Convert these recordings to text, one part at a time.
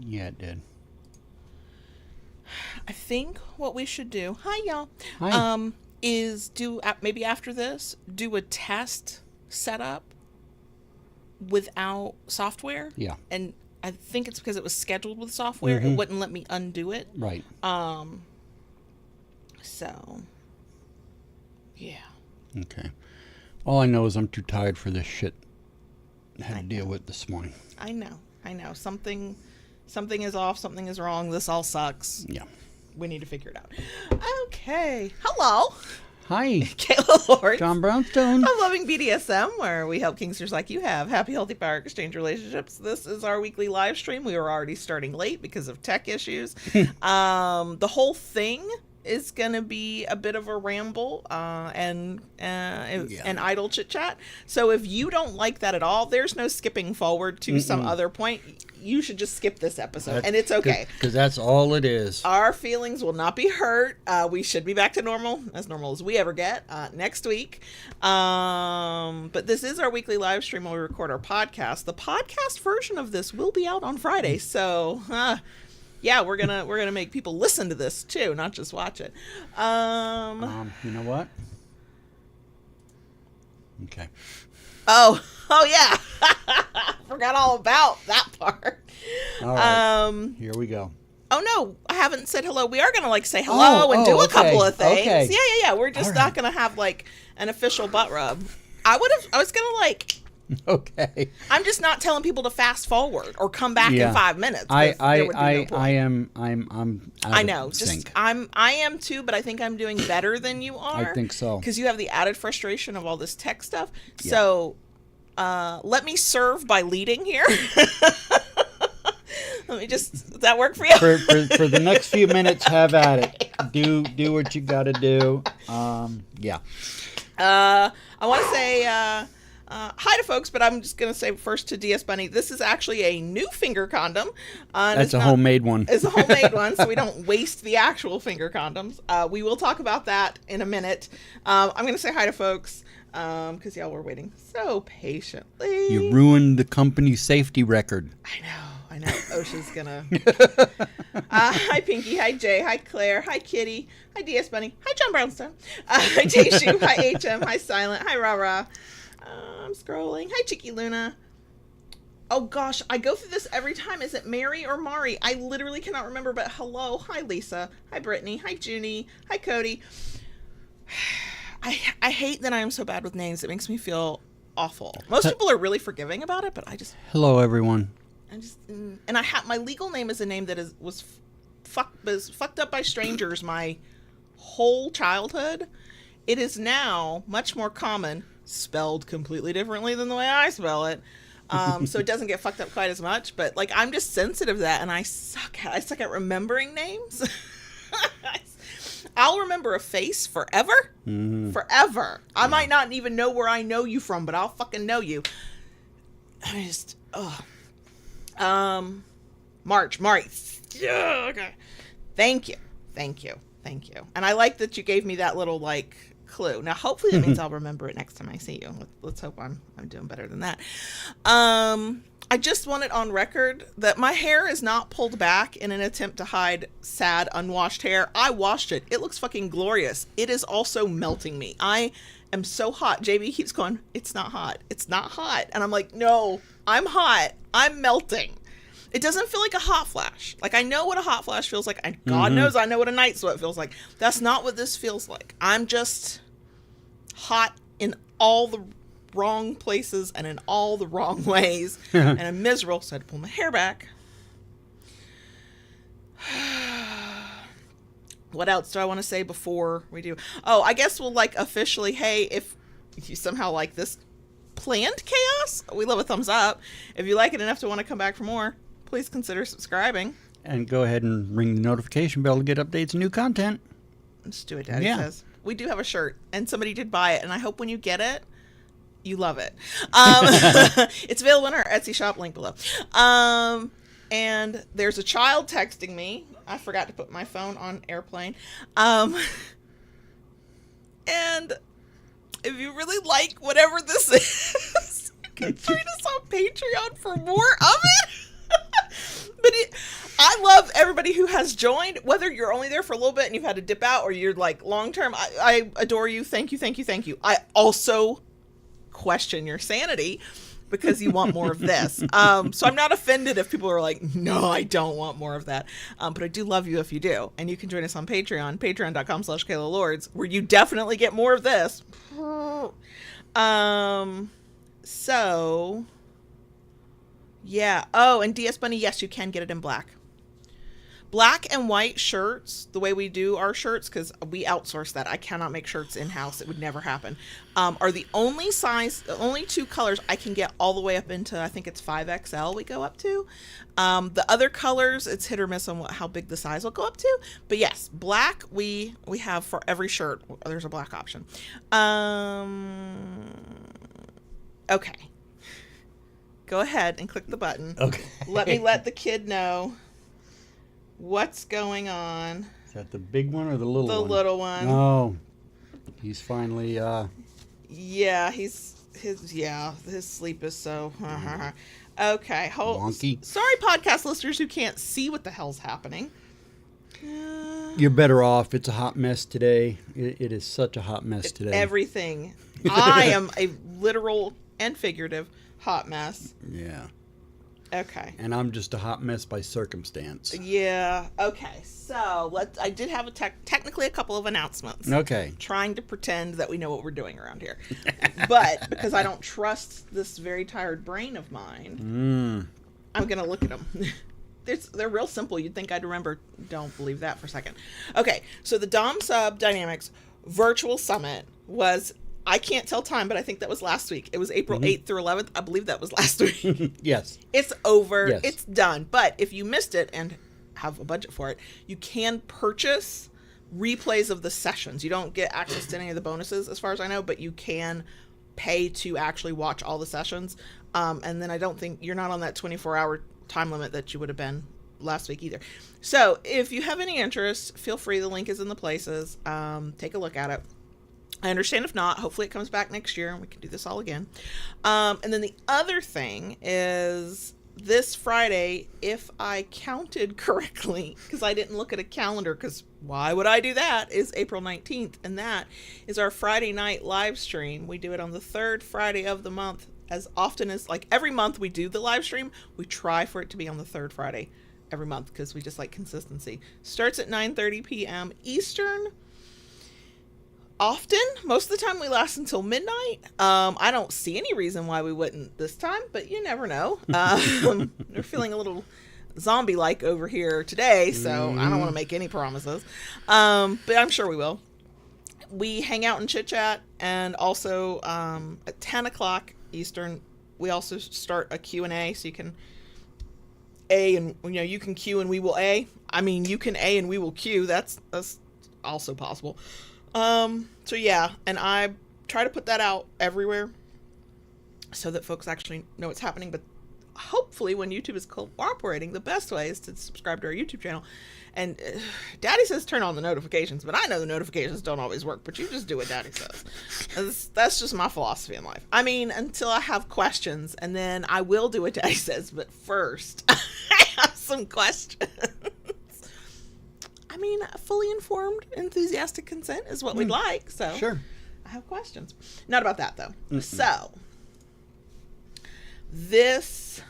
Yeah, it did. I think what we should do, hi y'all, Hi. is do maybe after this do a test setup without software. Yeah. And I think it's because it was scheduled with software. It wouldn't let me undo it. Right. So yeah. Okay. All I know is I'm too tired for this shit I had to deal with this morning. I know. Something is off, something is wrong. This all sucks. Yeah. We need to figure it out. Okay. Hello. Hi. Kayla Lord. John Brownstone. I'm loving BDSM, where we help kinksters like you have happy, healthy power exchange relationships. This is our weekly live stream. We were already starting late because of tech issues. The whole thing is going to be a bit of a ramble and idle chit chat. So if you don't like that at all, there's no skipping forward to some other point. You should just skip this episode, and it's okay. Because that's all it is. Our feelings will not be hurt. We should be back to normal as we ever get, next week. But this is our weekly live stream where we record our podcast. The podcast version of this will be out on Friday. So, yeah, we're gonna make people listen to this too, not just watch it. You know what? Okay. Oh yeah. Forgot all about that part. All right. Here we go. Oh no, I haven't said hello. We are gonna say hello and do a couple of things. Okay. Yeah. We're just not gonna have an official butt rub. I was gonna Okay. I'm just not telling people to fast forward or come back in 5 minutes. I know. I am too, but I think I'm doing better than you are. I think so. Because you have the added frustration of all this tech stuff. Yeah. So let me serve by leading here. Let me does that work for you? For the next few minutes, have at it. Do what you got to do. Yeah. I want to say hi to folks, but I'm just going to say first to DS Bunny, this is actually a new finger condom. That's a homemade one. It's a homemade one, so we don't waste the actual finger condoms. We will talk about that in a minute. I'm going to say hi to folks because y'all were waiting so patiently. You ruined the company's safety record. I know. OSHA's gonna. Hi Pinky, hi Jay, hi Claire, hi Kitty, hi DS Bunny, hi John Brownstone, hi Tayshu, hi HM, hi Silent, hi Rara. I'm scrolling. Hi Chicky Luna. Oh gosh, I go through this every time. Is it Mary or Mari? I literally cannot remember, but hello. Hi Lisa. Hi Brittany. Hi Junie. Hi Cody. I hate that I am so bad with names. It makes me feel awful. Most people are really forgiving about it, but I just... Hello everyone. My legal name is a name that was fucked up by strangers my whole childhood. It is now much more common, spelled completely differently than the way I spell it. So it doesn't get fucked up quite as much, but I'm just sensitive to that, and I suck at remembering names. I'll remember a face forever. Mm-hmm. Forever. I might not even know where I know you from, but I'll fucking know you. I just Mari. Yeah, okay. Thank you. And I like that you gave me that little clue. Now hopefully that means I'll remember it next time I see you. Let's hope I'm doing better than that. I just want it on record that my hair is not pulled back in an attempt to hide sad unwashed hair. I washed it. It looks fucking glorious. It is also melting me. I am so hot. JB keeps going, it's not hot. And I'm like, no, I'm hot. I'm melting. It doesn't feel like a hot flash. I know what a hot flash feels like. And God knows I know what a night sweat feels like. That's not what this feels like. I'm just hot in all the wrong places and in all the wrong ways. And I'm miserable, so I had to pull my hair back. What else do I want to say before we do? Oh, I guess we'll officially, hey, if you somehow like this planned chaos, we love a thumbs up. If you like it enough to want to come back for more, please consider subscribing. And go ahead and ring the notification bell to get updates and new content. Just do it, Daddy says. We do have a shirt, and somebody did buy it, and I hope when you get it, you love it. It's available in our Etsy shop, link below. And there's a child texting me. I forgot to put my phone on airplane. And if you really like whatever this is, you can find us on Patreon for more of it. But everybody who has joined, whether you're only there for a little bit and you've had to dip out or you're like long term, I adore you. Thank you, thank you, thank you. I also question your sanity because you want more of this. So I'm not offended if people are like, no, I don't want more of that. But I do love you if you do. And you can join us on Patreon, patreon.com/KaylaLords, where you definitely get more of this. So, yeah. Oh, and DS Bunny, yes, you can get it in black. Black and white shirts, the way we do our shirts, because we outsource that. I cannot make shirts in-house. It would never happen. Are the only two colors I can get all the way up into, I think it's 5XL we go up to. The other colors, it's hit or miss on how big the size will go up to. But yes, black, we have for every shirt, there's a black option. Okay. Go ahead and click the button. Okay. Let me let the kid know what's going on. Is that the big one or the little one? The little one. Oh, he's finally. Yeah, his sleep is so. Okay, wonky. Sorry, podcast listeners who can't see what the hell's happening. You're better off. It's a hot mess today. It is such a hot mess today. Everything. I am a literal and figurative hot mess. Yeah. Okay. And I'm just a hot mess by circumstance. Yeah. Okay. So I did have technically a couple of announcements. Okay. Trying to pretend that we know what we're doing around here, but because I don't trust this very tired brain of mine, I'm gonna look at them. They're real simple. You'd think I'd remember. Don't believe that for a second. Okay. So the Dom Sub Dynamics Virtual Summit was. I can't tell time, but I think that was last week. It was April 8th through 11th. I believe that was last week. Yes. It's over. Yes. It's done. But if you missed it and have a budget for it, you can purchase replays of the sessions. You don't get access to any of the bonuses, as far as I know, but you can pay to actually watch all the sessions. And then I don't think you're not on that 24-hour time limit that you would have been last week either. So if you have any interest, feel free. The link is in the places. Take a look at it. I understand if not. Hopefully it comes back next year and we can do this all again. And then the other thing is this Friday, if I counted correctly, because I didn't look at a calendar, because why would I do that, is April 19th. And that is our Friday night live stream. We do it on the third Friday of the month. As often as, like every month we do the live stream, we try for it to be on the third Friday every month because we just like consistency. Starts at 9:30 p.m. Eastern. Often, most of the time we last until midnight. I don't see any reason why we wouldn't this time, but you never know. We're feeling a little zombie-like over here today, so I don't want to make any promises. But I'm sure we will. We hang out and chit-chat, and also at 10 o'clock Eastern, we also start a Q&A, so you can and you can Q and we will A. I mean, you can A and we will Q. That's also possible. So yeah, and I try to put that out everywhere so that folks actually know what's happening. But hopefully when YouTube is cooperating, the best way is to subscribe to our YouTube channel. And Daddy says turn on the notifications, but I know the notifications don't always work, but you just do what Daddy says. That's just my philosophy in life. I mean, until I have questions, and then I will do what Daddy says, but first I have some questions. I mean, fully informed, enthusiastic consent is what we'd like. So sure. I have questions. Not about that, though. Mm-mm. So this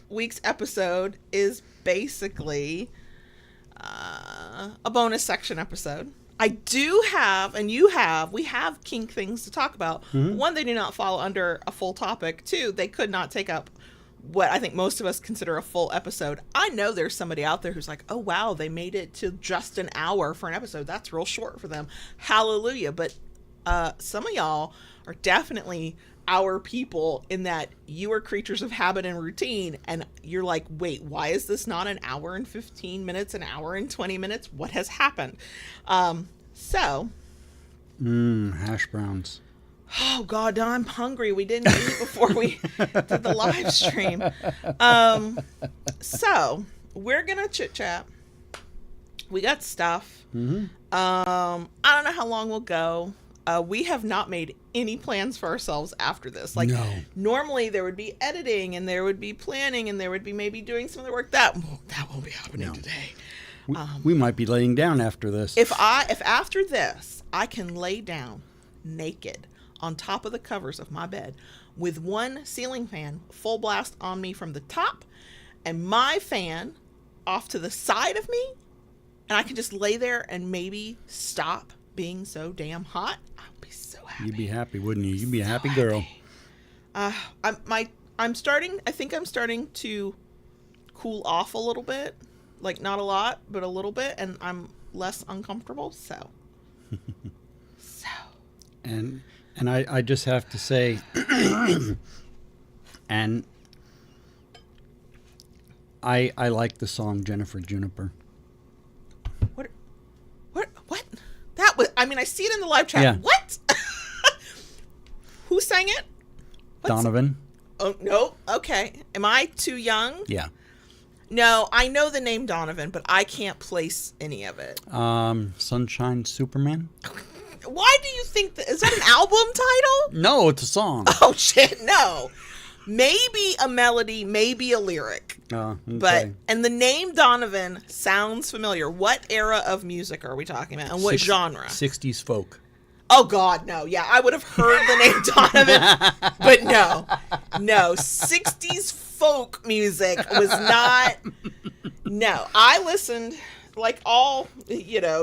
week's episode is basically a bonus section episode. I do have, and we have kink things to talk about. Mm-hmm. One, they do not fall under a full topic. Two, they could not take up what I think most of us consider a full episode. I know there's somebody out there who's like, oh wow, they made it to just an hour for an episode. That's real short for them. Hallelujah. But some of y'all are definitely our people in that you are creatures of habit and routine, and you're like, wait, why is this not an hour and 15 minutes, an hour and 20 minutes? What has happened? Hash browns. Oh God, I'm hungry. We didn't eat before we did the live stream. So we're gonna chit chat. We got stuff. Mm-hmm. I don't know how long we'll go. we have not made any plans for ourselves after this. Like, No. normally there would be editing and there would be planning and there would be maybe doing some of the work. That won't be happening today. We might be laying down after this. If after this I can lay down naked on top of the covers of my bed with one ceiling fan full blast on me from the top and my fan off to the side of me, and I can just lay there and maybe stop being so damn hot, I'll be so happy. You'd be happy, wouldn't you? You'd be a happy girl. I'm starting to cool off a little bit. Like, not a lot, but a little bit, and I'm less uncomfortable, so. And I just have to say, and I like the song Jennifer Juniper. What? That was, I mean, I see it in the live chat. Yeah. What? Who sang it? Donovan. Oh, no. Okay. Am I too young? Yeah. No, I know the name Donovan, but I can't place any of it. Sunshine Superman? Why do you think that? Is that an album title? No, it's a song. Oh, shit, no. Maybe a melody, maybe a lyric. Oh, okay. But, and the name Donovan sounds familiar. What era of music are we talking about? And what genre? 60s folk. Oh, God, no. Yeah, I would have heard the name Donovan, but no. No, 60s folk music was not. No, I listened like all,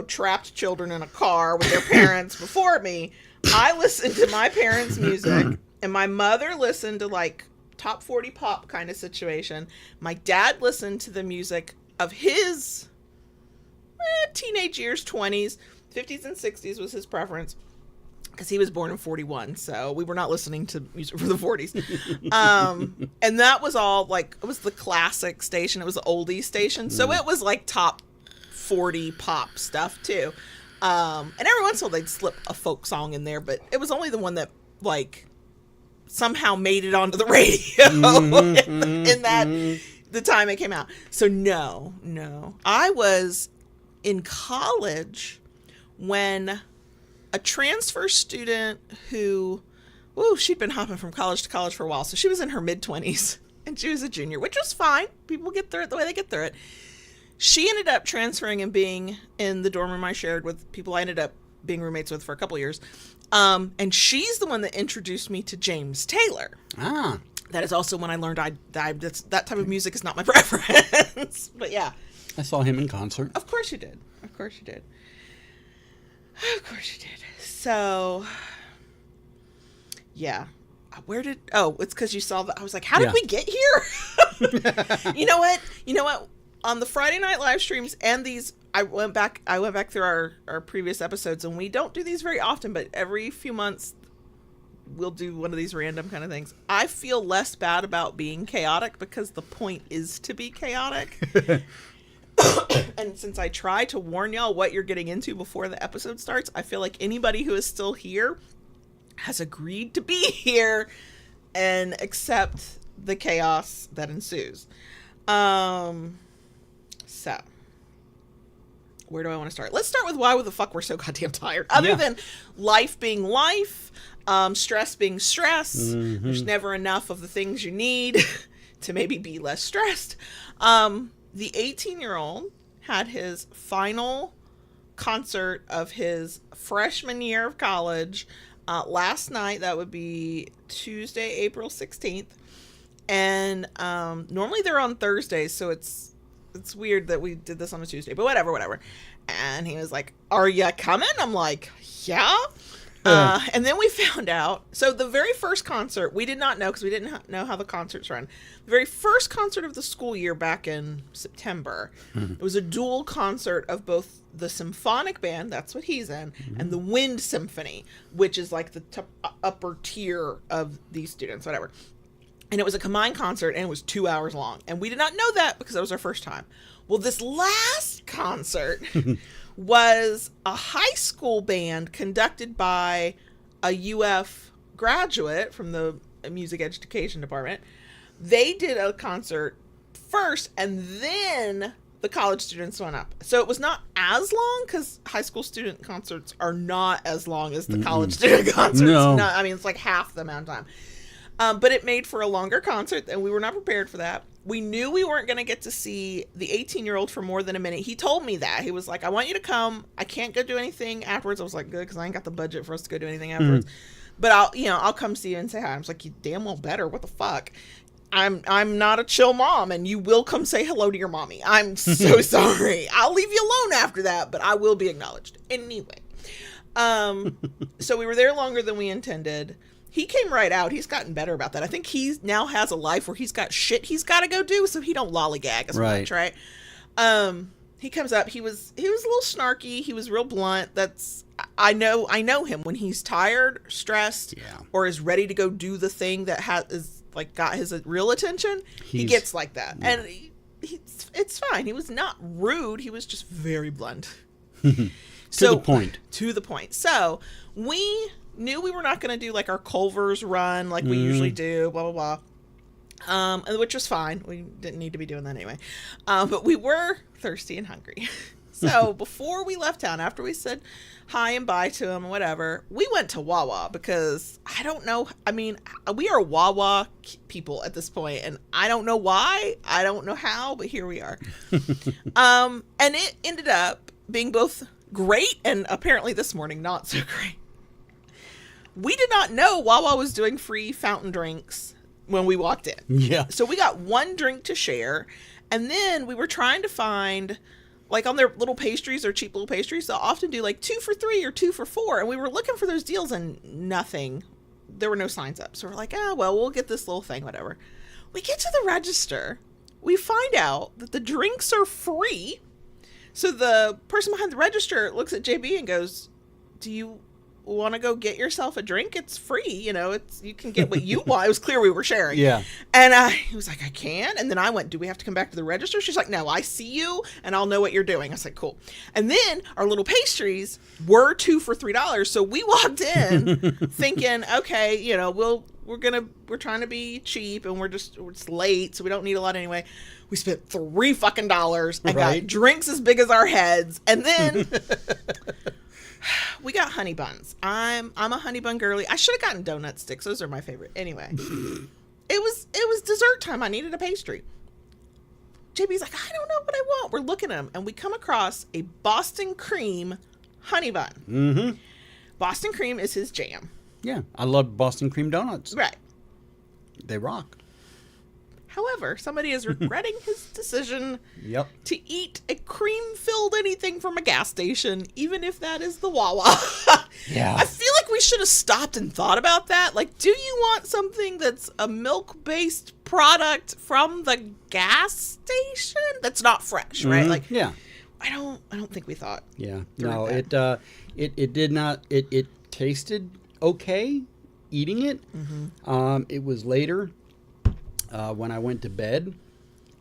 trapped children in a car with their parents before me. I listened to my parents' music, and my mother listened to like top 40 pop kind of situation. My dad listened to the music of his teenage years, 20s, 50s and 60s was his preference. Because he was born in 41, so we were not listening to music from the 40s. And that was all, like, it was the classic station. It was the oldies station. So it was, like, top 40 pop stuff, too. And every once in a while, they'd slip a folk song in there. But it was only the one that, like, somehow made it onto the radio in that, the time it came out. So, no. I was in college when a transfer student who, she'd been hopping from college to college for a while. So she was in her mid-20s and she was a junior, which was fine. People get through it the way they get through it. She ended up transferring and being in the dorm room I shared with people I ended up being roommates with for a couple of years. And she's the one that introduced me to James Taylor. Ah. That is also when I learned that type of music is not my preference. But yeah. I saw him in concert. Of course you did. So, yeah. It's because you saw that. I was like, how did we get here? You know what? On the Friday night live streams and these, I went back through our previous episodes, and we don't do these very often, but every few months we'll do one of these random kind of things. I feel less bad about being chaotic because the point is to be chaotic. And since I try to warn y'all what you're getting into before the episode starts, I feel like anybody who is still here has agreed to be here and accept the chaos that ensues. So, where do I want to start? Let's start with why the fuck we're so goddamn tired. Other than life being life, stress being stress. Mm-hmm. There's never enough of the things you need to maybe be less stressed. The 18-year-old had his final concert of his freshman year of college last night. That would be Tuesday, April 16th. And normally they're on Thursdays, so it's weird that we did this on a Tuesday. But whatever. And he was like, "Are ya coming?" I'm like, "Yeah." And then we found out, so the very first concert, we did not know because we didn't know how the concerts run. The very first concert of the school year back in September, it was a dual concert of both the symphonic band, that's what he's in, and the wind symphony, which is like the upper tier of these students, whatever. And it was a combined concert, and it was 2 hours long. And we did not know that because that was our first time. Well, this last concert was a high school band conducted by a UF graduate from the music education department. They did a concert first, and then the college students went up. So it was not as long, because high school student concerts are not as long as the college student concerts. No. I mean, it's like half the amount of time. But it made for a longer concert, and we were not prepared for that. We knew we weren't going to get to see the 18-year-old for more than a minute. He told me that. He was like, I want you to come. I can't go do anything afterwards. I was like, good, because I ain't got the budget for us to go do anything afterwards. But I'll come see you and say hi. I was like, you damn well better. What the fuck? I'm not a chill mom, and you will come say hello to your mommy. I'm so sorry. I'll leave you alone after that, but I will be acknowledged. Anyway. So we were there longer than we intended. He came right out. He's gotten better about that. I think he now has a life where he's got shit he's got to go do, so he don't lollygag as much, right? He comes up. He was a little snarky. He was real blunt. I know him when he's tired, stressed, or is ready to go do the thing that is like got his real attention. He gets like that, and it's fine. He was not rude. He was just very blunt. To the point. To the point. So we knew we were not going to do like our Culver's run like we usually do, blah, blah, blah. Which was fine. We didn't need to be doing that anyway. But we were thirsty and hungry. So before we left town, after we said hi and bye to him and whatever, we went to Wawa because I don't know. I mean, we are Wawa people at this point, and I don't know why. I don't know how, but here we are. And it ended up being both great and apparently this morning not so great. We did not know Wawa was doing free fountain drinks when we walked in. Yeah. So we got one drink to share, and then we were trying to find, like on their little pastries or cheap little pastries, they'll often do like 2 for $3 or 2 for $4, and we were looking for those deals and nothing. There were no signs up. So we're like, well, we'll get this little thing, whatever. We get to the register. We find out that the drinks are free. So the person behind the register looks at JB and goes, do you want to go get yourself a drink? It's free, you can get what you want. It was clear we were sharing. Yeah. And he was like, I can. And then I went, do we have to come back to the register? She's like, no, I see you and I'll know what you're doing. I was like, cool. And then our little pastries were 2 for $3. So we walked in thinking, okay, we're trying to be cheap and it's late, so we don't need a lot anyway. We spent $3 fucking and got drinks as big as our heads. And then we got honey buns. I'm a honey bun girly. I should have gotten donut sticks. Those are my favorite. Anyway, it was dessert time. I needed a pastry. JB's like, I don't know what I want. We're looking at them, and we come across a Boston cream honey bun. Mm-hmm. Boston cream is his jam. Yeah, I love Boston cream donuts. Right. They rock. However, somebody is regretting his decision to eat a cream-filled anything from a gas station, even if that is the Wawa. Yeah. I feel like we should have stopped and thought about that. Like, do you want something that's a milk-based product from the gas station that's not fresh, right? Like, yeah. I don't think we thought. Yeah. No, it did not. It tasted okay eating it. Mm-hmm. It was later. When I went to bed,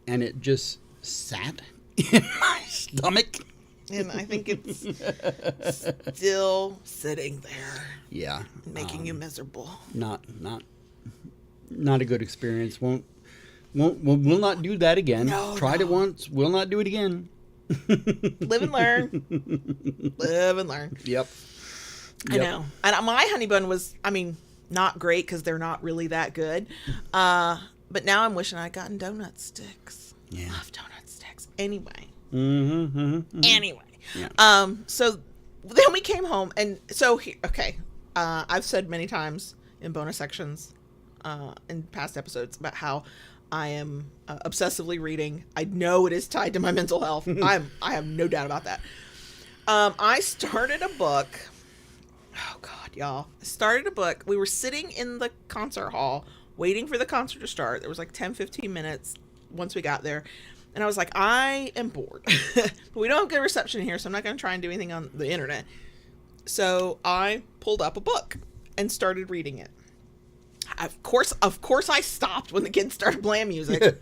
and it just sat in my stomach. And I think it's still sitting there. Yeah. Making you miserable. Not a good experience. Will not do that again. Tried it once. Will not do it again. Live and learn. Live and learn. Yep. I know. And my honey bun was, not great because they're not really that good. But now I'm wishing I'd gotten donut sticks. Yeah. Love donut sticks. Anyway. Anyway. Yeah. So then we came home, and so I've said many times in bonus sections, in past episodes about how I am obsessively reading. I know it is tied to my mental health. I have no doubt about that. I started a book. Oh God, y'all! I started a book. We were sitting in the concert hall waiting for the concert to start. There was like 10-15 minutes once we got there. And I was like, I am bored. But we don't have good reception here, so I'm not going to try and do anything on the internet. So I pulled up a book and started reading it. Of course I stopped when the kids started playing music.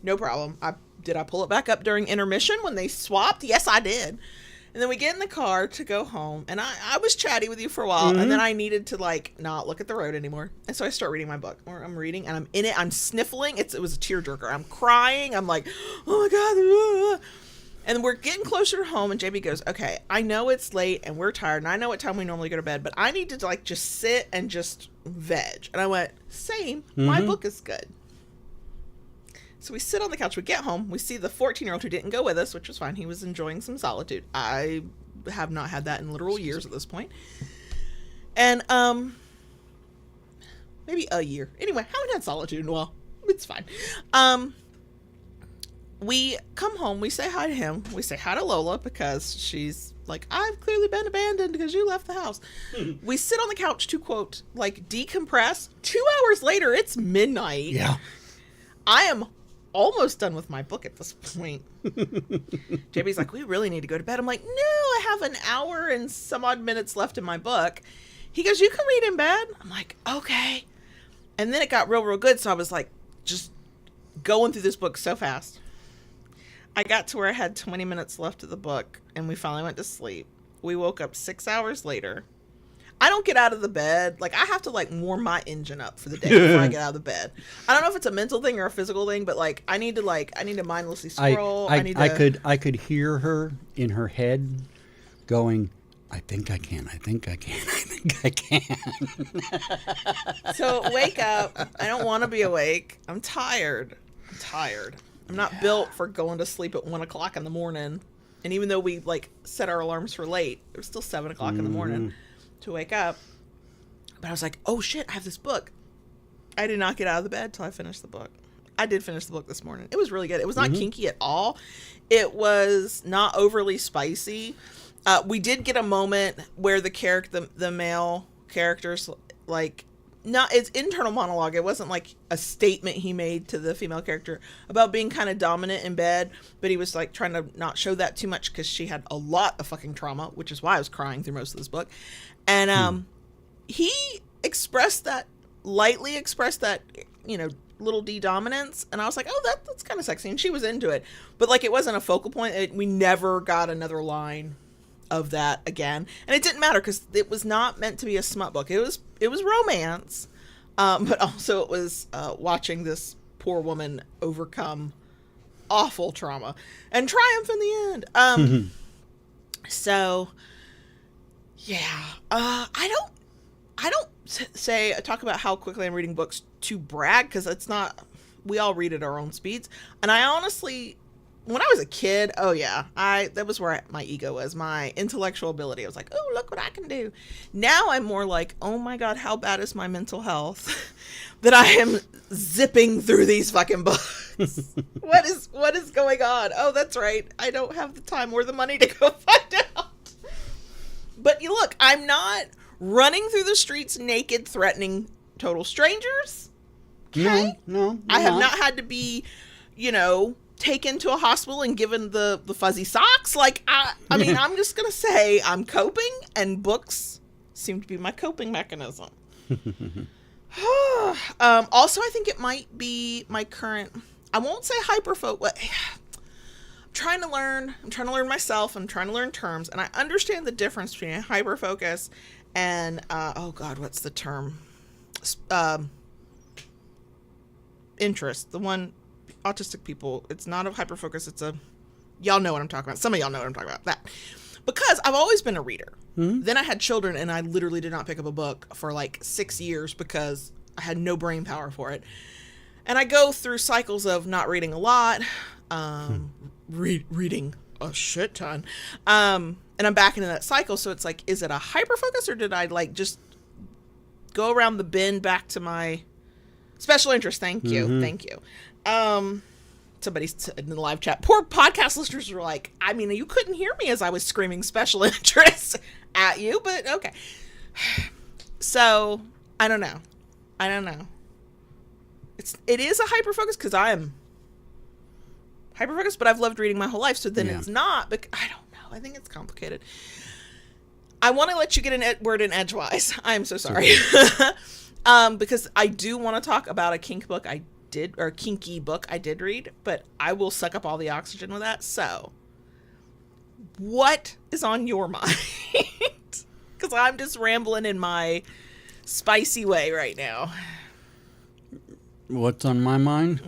No problem. Did I pull it back up during intermission when they swapped? Yes, I did. And then we get in the car to go home, and I was chatty with you for a while, and then I needed to not look at the road anymore. And so I start reading my book, or I'm reading, and I'm in it. I'm sniffling. It was a tearjerker. I'm crying. I'm like, oh my God. And we're getting closer to home, and JB goes, okay, I know it's late and we're tired, and I know what time we normally go to bed, but I need to like just sit and just veg. And I went, same, my book is good. So we sit on the couch, we get home, we see the 14-year-old who didn't go with us, which was fine. He was enjoying some solitude. I have not had that in literal years at this point. And, maybe a year. Anyway, haven't had solitude in a while. It's fine. We come home, we say hi to him, we say hi to Lola because she's like, I've clearly been abandoned because you left the house. We sit on the couch to, quote, like, decompress. 2 hours later, it's midnight. Yeah. I am almost done with my book at this point. JB's like, we really need to go to bed. I'm like, no, I have an hour and some odd minutes left in my book. He goes, you can read in bed? I'm like, okay. And then it got real good, so I was like, just going through this book so fast. I got to where I had 20 minutes left of the book, and we finally went to sleep. We woke up 6 hours later. I don't get out of the bed. Like, I have to, like, warm my engine up for the day before I get out of the bed. I don't know if it's a mental thing or a physical thing, but, like, I need to mindlessly scroll. I could hear her in her head going, I think I can. So wake up. I don't want to be awake. I'm tired. I'm not built for going to sleep at 1 o'clock in the morning. And even though we like set our alarms for late, it was still 7 o'clock in the morning to wake up. But I was like, oh shit, I have this book. I did not get out of the bed till I finished the book. I did finish the book this morning. It was really good. It was not kinky at all. It was not overly spicy. We did get a moment where the male characters, like, not it's internal monologue. It wasn't like a statement he made to the female character about being kind of dominant in bed, but he was like trying to not show that too much because she had a lot of fucking trauma, which is why I was crying through most of this book. And he lightly expressed that, you know, little D dominance, and I was like, oh, that's kind of sexy, and she was into it, but like it wasn't a focal point. We never got another line of that again, and it didn't matter because it was not meant to be a smut book. It was romance, but also it was watching this poor woman overcome awful trauma and triumph in the end. So yeah, I don't talk about how quickly I'm reading books to brag, because it's not, we all read at our own speeds. And I honestly, when I was a kid, oh yeah, that was where my ego was, my intellectual ability. I was like, oh, look what I can do. Now I'm more like, oh my God, how bad is my mental health that I am zipping through these fucking books? What is going on? Oh, that's right. I don't have the time or the money to go find out. But you look, I'm not running through the streets naked, threatening total strangers. Okay? No. I have not had to be, you know, taken to a hospital and given the fuzzy socks. Like, I mean, I'm just going to say I'm coping, and books seem to be my coping mechanism. Also, I think it might be my current, I won't say hyperfocus. I'm trying to learn myself. I'm trying to learn terms, and I understand the difference between hyperfocus and, oh God, what's the term? Interest. The one, autistic people, it's not a hyperfocus, it's a, y'all know what I'm talking about. Some of y'all know what I'm talking about. That. Because I've always been a reader. Then I had children, and I literally did not pick up a book for like 6 years because I had no brain power for it. And I go through cycles of not reading a lot, reading a shit ton, and I'm back into that cycle. So it's like, is it a hyperfocus, or did I like just go around the bend back to my special interest? Thank you. Somebody in the live chat, poor podcast listeners were like, I mean, you couldn't hear me as I was screaming special interest at you, but okay. So I don't know. It is a hyperfocus because I am hyperfocused, but I've loved reading my whole life. So then it's not, but I don't know. I think it's complicated. I want to let you get a word in edgewise. I'm so sorry. Because I do want to talk about a kink book or a kinky book I did read, but I will suck up all the oxygen with that. So what is on your mind? Because I'm just rambling in my spicy way right now. What's on my mind?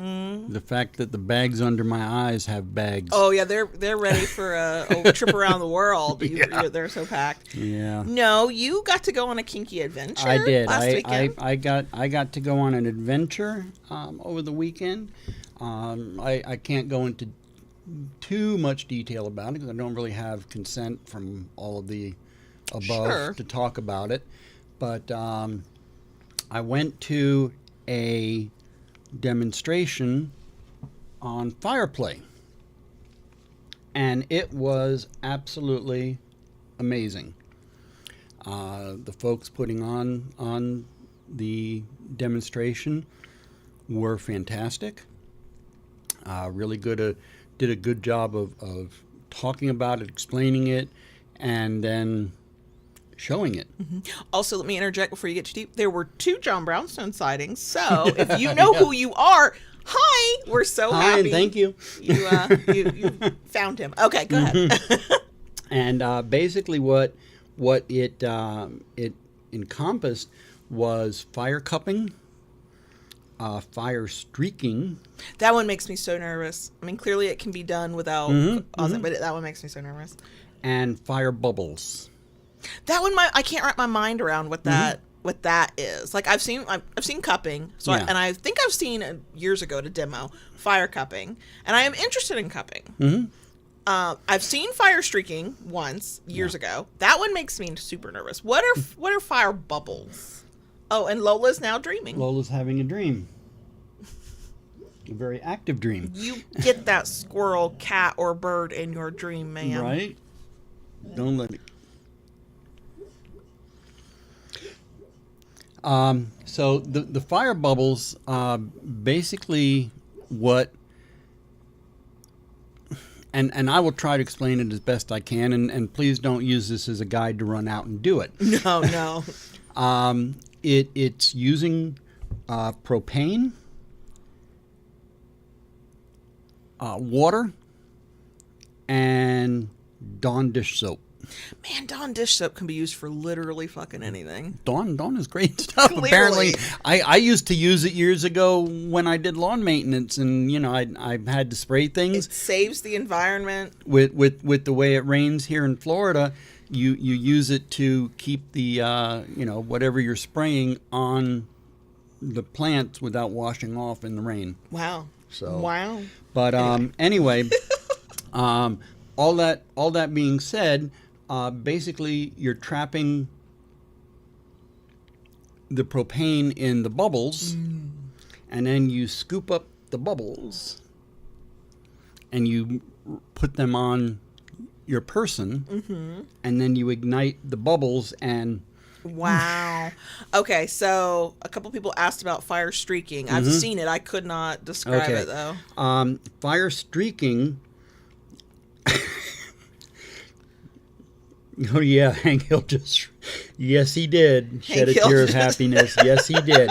The fact that the bags under my eyes have bags. Oh yeah, they're ready for a trip around the world. They're so packed. Yeah. No, you got to go on a kinky adventure. I did. Last weekend. I got to go on an adventure over the weekend. I can't go into too much detail about it because I don't really have consent from all of the above to talk about it. But I went to a demonstration on fire play, and it was absolutely amazing. The folks putting on the demonstration were fantastic. Really good. Did a good job of talking about it, explaining it, and then showing it. Also, let me interject before you get too deep. There were 2 John Brownstone sightings, so if you know who you are, hi, we're so happy. And thank you. You found him. Okay, go ahead. And basically, what it encompassed was fire cupping, fire streaking. That one makes me so nervous. I mean, clearly it can be done without, but that one makes me so nervous. And fire bubbles. That one, I can't wrap my mind around what that is. Like I've seen cupping, so Yeah. and I think I've seen years ago at a demo fire cupping, and I am interested in cupping. I've seen fire streaking once years ago. That one makes me super nervous. What are fire bubbles? Oh, and Lola's now dreaming. Lola's having a dream. A very active dream. You get that squirrel, cat, or bird in your dream, ma'am. Right? Don't let it. So the fire bubbles, basically what, and I will try to explain it as best I can, and please don't use this as a guide to run out and do it. No. It's using propane, water, and Dawn dish soap. Man, Dawn dish soap can be used for literally fucking anything. Dawn is great stuff. Clearly. Apparently, I used to use it years ago when I did lawn maintenance, and I had to spray things. It saves the environment. With the way it rains here in Florida, you use it to keep the whatever you're spraying on the plants without washing off in the rain. Wow. So wow. But anyway, all that being said. Basically, you're trapping the propane in the bubbles, and then you scoop up the bubbles, and you put them on your person, and then you ignite the bubbles, and... Wow. Okay, so a couple people asked about fire streaking. I've seen it. I could not describe it, though. Fire streaking... Oh, yeah, Hank Hill yes, he did. Shed a tear of happiness. Yes, he did.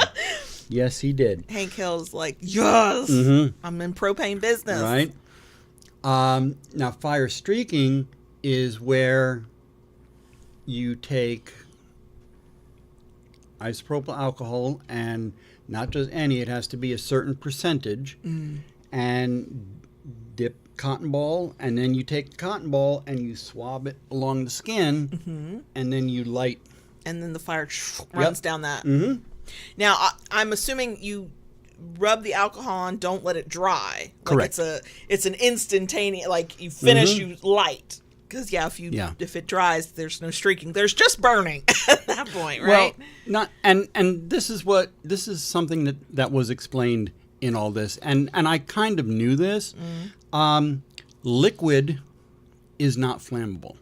Yes, he did. Hank Hill's like, yes, I'm in propane business. Right. Now, fire streaking is where you take isopropyl alcohol, and not just any, it has to be a certain percentage, and dip cotton ball, and then you take the cotton ball and you swab it along the skin, and then you light, and then the fire runs down that. Now I'm assuming you rub the alcohol on, don't let it dry. Correct. Like it's an instantaneous, like you finish, you light, because if it dries, there's no streaking, there's just burning at that point, right? Well, not and this is something that was explained in all this, and I kind of knew this. Liquid is not flammable.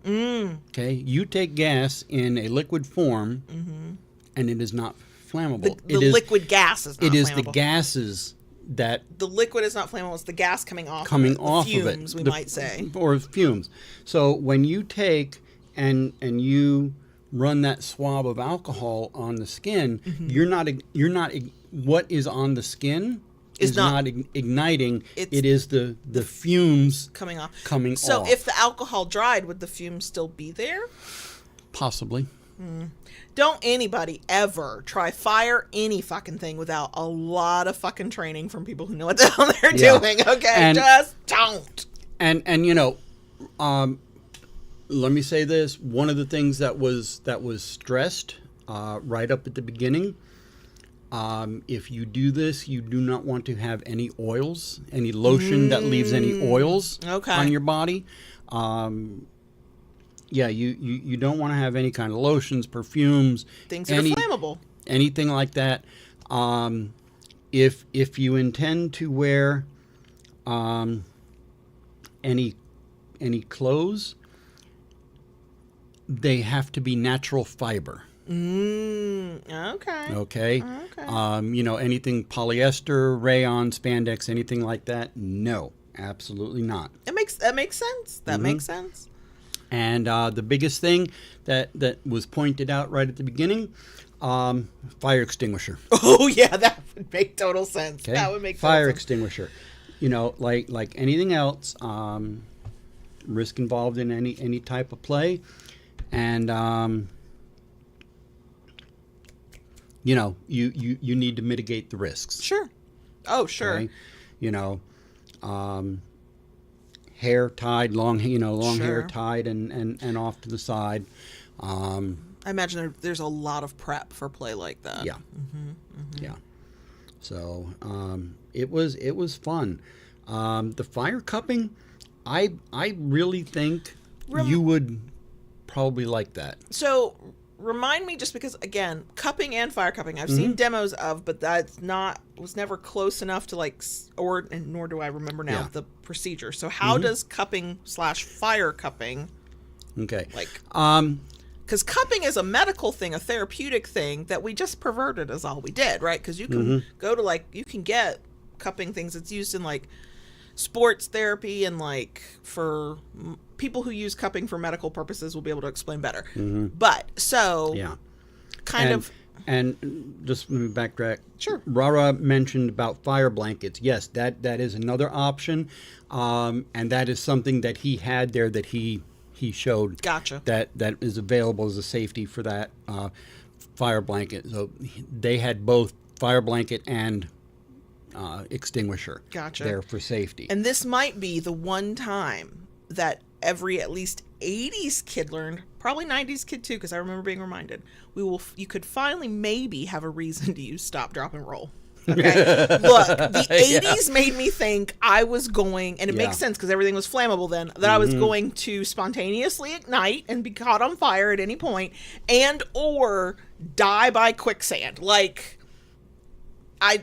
Okay, you take gas in a liquid form, and it is not flammable. The liquid gas is not flammable. It is the gases that... The liquid is not flammable. It's the gas coming off of it. Fumes, we might say. Or fumes. So when you take and you run that swab of alcohol on the skin, you're not what is on the skin is not igniting. It is the fumes coming off. So if the alcohol dried, would the fumes still be there? Possibly. Don't anybody ever try fire any fucking thing without a lot of fucking training from people who know what the hell they're doing, okay? And, just don't. And you know, let me say this. One of the things that was stressed right up at the beginning, if you do this, you do not want to have any oils, any lotion that leaves any oils on your body. Yeah, you don't want to have any kind of lotions, perfumes, things that are flammable, anything like that. If you intend to wear any clothes, they have to be natural fiber. Okay. Okay. You know, anything polyester, rayon, spandex, anything like that? No, absolutely not. That makes sense. That makes sense. And the biggest thing that was pointed out right at the beginning, fire extinguisher. Oh yeah, that would make total sense. Okay? That would make fire extinguisher. You know, like anything else, risk involved in any type of play, and you know, you need to mitigate the risks. Sure. Oh, sure. Okay? You know, hair tied, long hair tied and off to the side. I imagine there's a lot of prep for play like that. Yeah. Yeah. So it was fun. The fire cupping, I really think you would probably like that. So remind me, just because again, cupping and fire cupping I've seen demos of, but was never close enough to nor do I remember now the procedure. So how does cupping / fire cupping, because cupping is a medical thing, a therapeutic thing that we just perverted is all we did, right? Because you can go to you can get cupping things that's used in sports therapy, and for people who use cupping for medical purposes will be able to explain better. But so and just let me backtrack. Sure. Rara mentioned about fire blankets. Yes, that is another option, and that is something that he had there that he showed. Gotcha. That is available as a safety for that fire blanket. So they had both fire blanket and extinguisher. Gotcha. There for safety. And this might be the one time that every at least 80s kid learned, probably 90s kid too, because I remember being reminded, you could finally maybe have a reason to use stop, drop, and roll. Okay. Look, the 80s made me think I was going, and it makes sense because everything was flammable then, that I was going to spontaneously ignite and be caught on fire at any point, and or die by quicksand.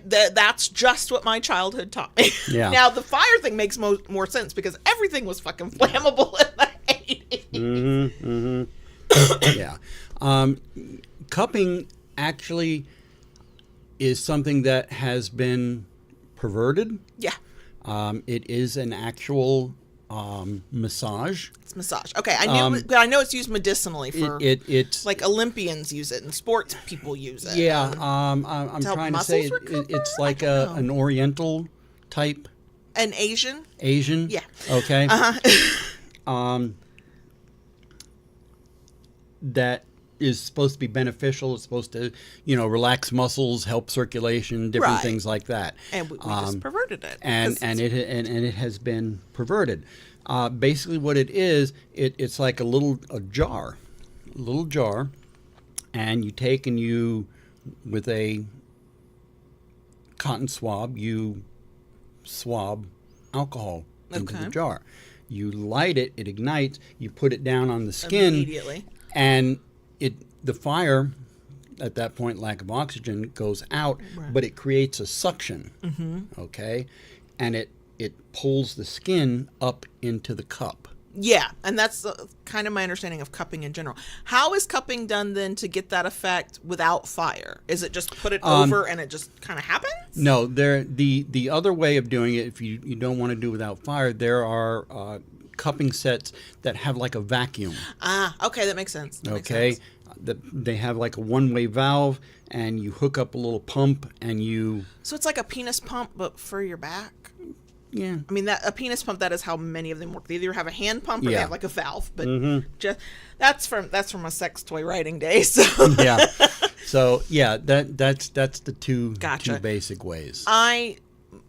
That's just what my childhood taught me. Yeah. Now the fire thing makes more sense because everything was fucking flammable in the 80s. Yeah. Cupping actually is something that has been perverted. Yeah. It is an actual massage. It's massage. Okay, I know it's used medicinally for it's Olympians use it and sports people use it. Yeah, I'm trying to say it's like an Oriental type. An Asian. Yeah. Okay. That is supposed to be beneficial. It's supposed to, relax muscles, help circulation, different things like that. And we just perverted it. And it has been perverted. Basically, what it is, it's like a little jar, and you take and you, with a cotton swab, you swab alcohol into the jar. You light it, it ignites. You put it down on the skin immediately, and the fire, at that point, lack of oxygen, goes out, but it creates a suction, okay? And it pulls the skin up into the cup. Yeah, and that's kind of my understanding of cupping in general. How is cupping done then to get that effect without fire? Is it just put it over and it just kind of happens? No, the other way of doing it, if you don't want to do without fire, there are cupping sets that have like a vacuum. Okay, that makes sense. They have like a one-way valve, and you hook up a little pump, and you... So it's like a penis pump, but for your back? Yeah. I mean, that a penis pump, that is how many of them work. They either have a hand pump or they have like a valve. But just that's from a sex toy writing day. So Yeah. So yeah, that's the two basic ways.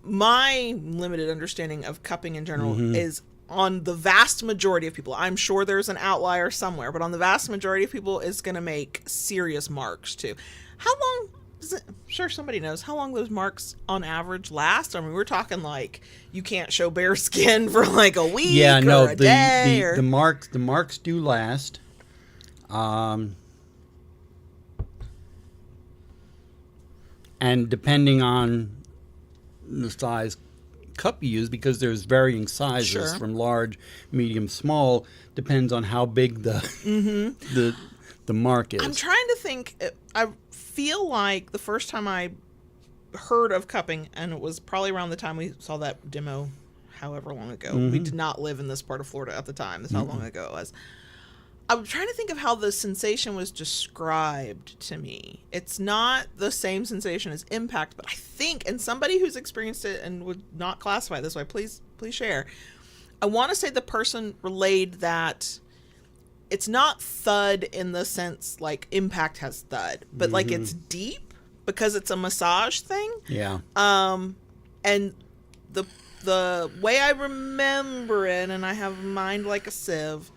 My limited understanding of cupping in general is on the vast majority of people. I'm sure there's an outlier somewhere, but on the vast majority of people, it's going to make serious marks too. How long does it? I'm sure somebody knows how long those marks on average last. I mean, we're talking like you can't show bare skin for like a week. Yeah, no, or a day, or... the marks do last. And depending on the size cup you use, because there's varying sizes from large, medium, small, depends on how big the mark is. I'm trying to think. I feel like the first time I heard of cupping, and it was probably around the time we saw that demo, however long ago. We did not live in this part of Florida at the time. That's how long ago it was. I'm trying to think of how the sensation was described to me. It's not the same sensation as impact, but I think, and somebody who's experienced it and would not classify it this way, please share. I want to say the person relayed that it's not thud in the sense like impact has thud, but like it's deep because it's a massage thing. Yeah. And the way I remember it, and I have a mind like a sieve,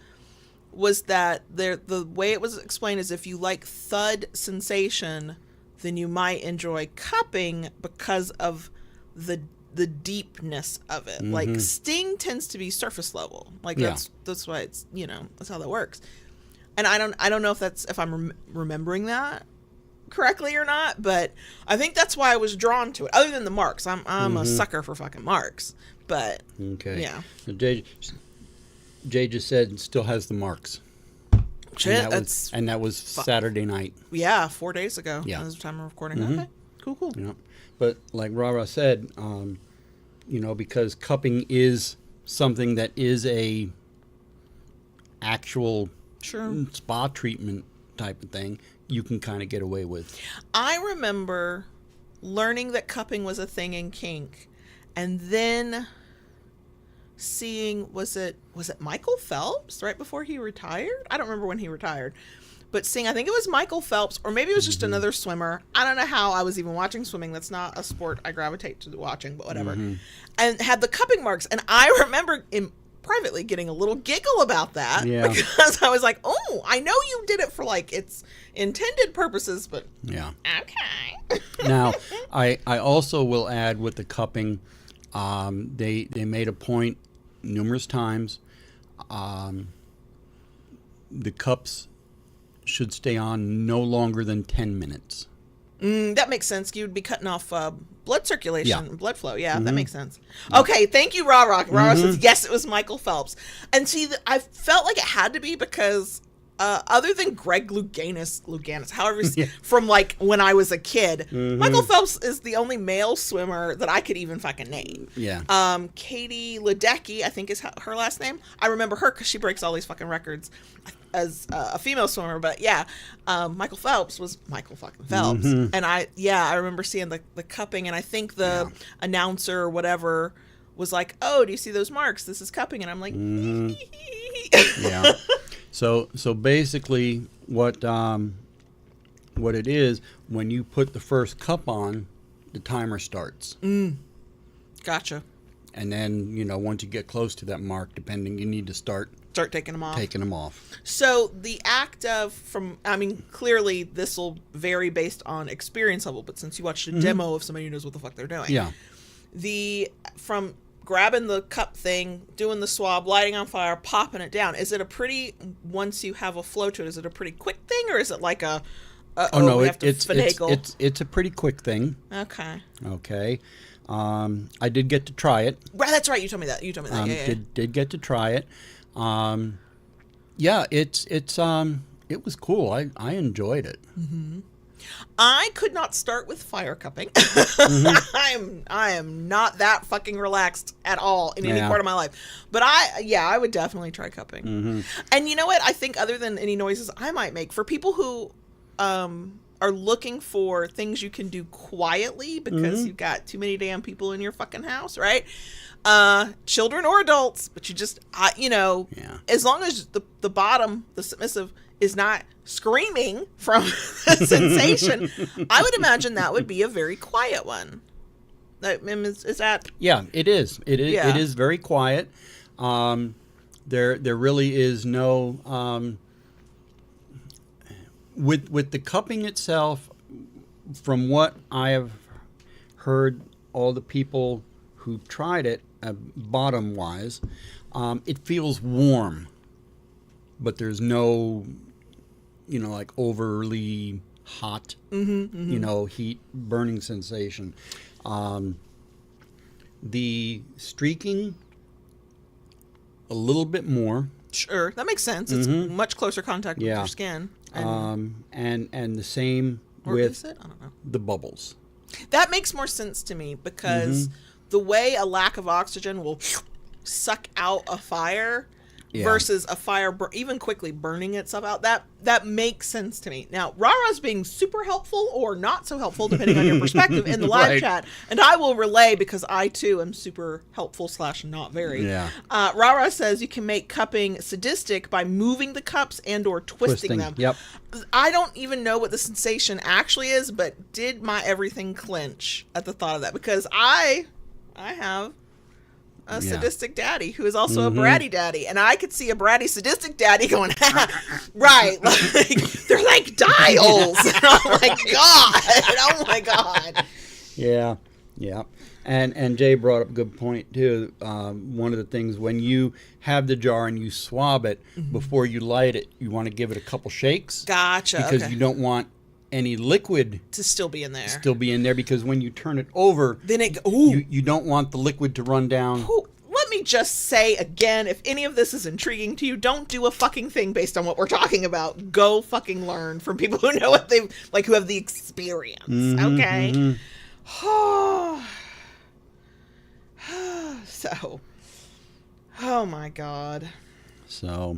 was that the way it was explained is if you like thud sensation, then you might enjoy cupping because of the deepness of it. Like sting tends to be surface level. Like that's why it's, that's how that works. And I don't know if I'm remembering that correctly or not, but I think that's why I was drawn to it. Other than the marks, I'm a sucker for fucking marks. But yeah. So Jay just said it still has the marks. Shit, and that was Saturday night. Yeah, 4 days ago. Yeah. That was the time of recording. Okay, cool. Yeah. But like Rara said, because cupping is something that is a actual spa treatment type of thing, you can kind of get away with. I remember learning that cupping was a thing in kink, and then seeing, was it Michael Phelps right before he retired? I don't remember when he retired, but seeing, I think it was Michael Phelps, or maybe it was just another swimmer. I don't know how I was even watching swimming. That's not a sport I gravitate to watching, but whatever. And had the cupping marks, and I remember privately getting a little giggle about that because I was like, oh, I know you did it for like its intended purposes, but okay. Now, I also will add with the cupping, they made a point numerous times, the cups should stay on no longer than 10 minutes. That makes sense. You'd be cutting off blood circulation, blood flow. Yeah, that makes sense. Okay, thank you, Raw Rock. Raw Rock says, yes, it was Michael Phelps. And see, I felt like it had to be because other than Greg Louganis, however, from like when I was a kid, Michael Phelps is the only male swimmer that I could even fucking name. Yeah. Katie Ledecky, I think is her last name. I remember her because she breaks all these fucking records as a female swimmer. But yeah, Michael Phelps was Michael fucking Phelps. And I remember seeing the cupping, and I think the announcer or whatever was like, oh, do you see those marks? This is cupping. And I'm like, yeah. So basically what it is, when you put the first cup on, the timer starts. Gotcha. And then, once you get close to that mark, you need to start taking them off. So the act of clearly this will vary based on experience level, but since you watched a demo of somebody who knows what the fuck they're doing. Yeah. From grabbing the cup thing, doing the swab, lighting on fire, popping it down, is it a pretty, once you have a flow to it, is it a pretty quick thing, or is it like a it's a pretty quick thing. Okay. I did get to try it. Right, that's right, you told me that. Did get to try it. It was cool. I enjoyed it. I could not start with fire cupping. I am not that fucking relaxed at all in any part of my life. But I would definitely try cupping. And you know what? I think other than any noises I might make, for people who are looking for things you can do quietly because you've got too many damn people in your fucking house, right? children or adults, but you just, as long as the bottom, the submissive, is not screaming from the sensation, I would imagine that would be a very quiet one. Is that? Yeah, it is. It is. Yeah. It is very quiet. There really is no with the cupping itself. From what I have heard, all the people who've tried it, bottom wise, it feels warm, but there's no, like overly hot, heat burning sensation. The streaking, a little bit more. Sure, that makes sense. It's much closer contact with your skin. And the same or with is it? I don't know. the bubbles. That makes more sense to me because the way a lack of oxygen will suck out a fire versus a fire even quickly burning itself out, that makes sense to me. Now, Rara's being super helpful or not so helpful depending on your perspective in the live chat, and I will relay because I too am super helpful / not very. Rara says you can make cupping sadistic by moving the cups and or twisting them. Yep. I don't even know what the sensation actually is, but did my everything clench at the thought of that? Because I have a sadistic daddy who is also a bratty daddy, and I could see a bratty sadistic daddy going, right, like they're like dials. And oh my god. Yeah. And Jay brought up a good point too. One of the things, when you have the jar and you swab it before you light it, you want to give it a couple shakes. Gotcha. Because you don't want any liquid to still be in there. Because when you turn it over, then you don't want the liquid to run down. Let me just say again, if any of this is intriguing to you, don't do a fucking thing based on what we're talking about. Go fucking learn from people who know what they've, like, who have the experience. Okay. So, oh my god. So,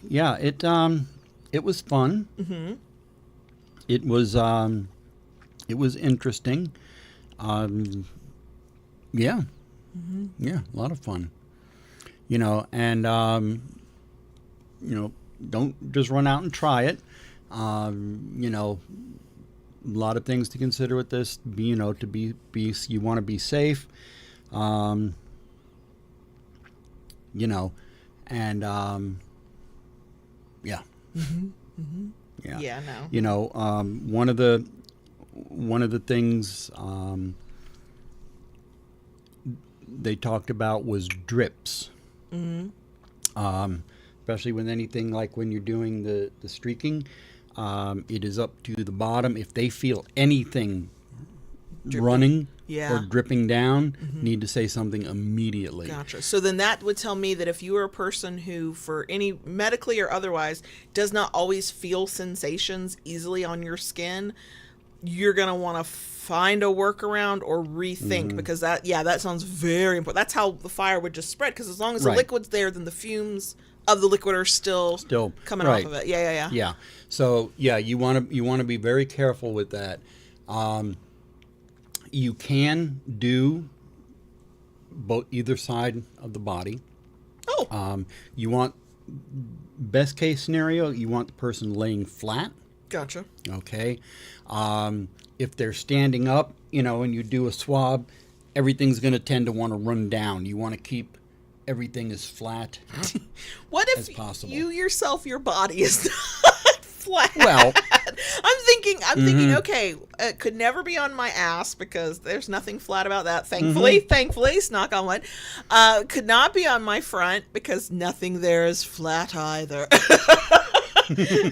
yeah, it was fun. It was interesting. Yeah, a lot of fun. And don't just run out and try it. A lot of things to consider with this. You want to be safe. Yeah. One of the things they talked about was drips. Especially with anything like when you're doing the streaking, it is up to the bottom. If they feel anything running or dripping down, need to say something immediately. Gotcha. So then that would tell me that if you are a person who, for any medically or otherwise, does not always feel sensations easily on your skin, you're going to want to find a workaround or rethink, because that sounds very important. That's how the fire would just spread, because as long as the liquid's there, then the fumes of the liquid are still coming off of it. Yeah. So you want to be very careful with that. You can do either side of the body. You want, best case scenario, you want the person laying flat. Gotcha. Okay. If they're standing up, and you do a swab, everything's going to tend to want to run down. You want to keep everything as flat what if as possible. You yourself, your body is not flat? Well, I'm thinking, okay, it could never be on my ass because there's nothing flat about that. Thankfully, knock on wood. Could not be on my front because nothing there is flat either.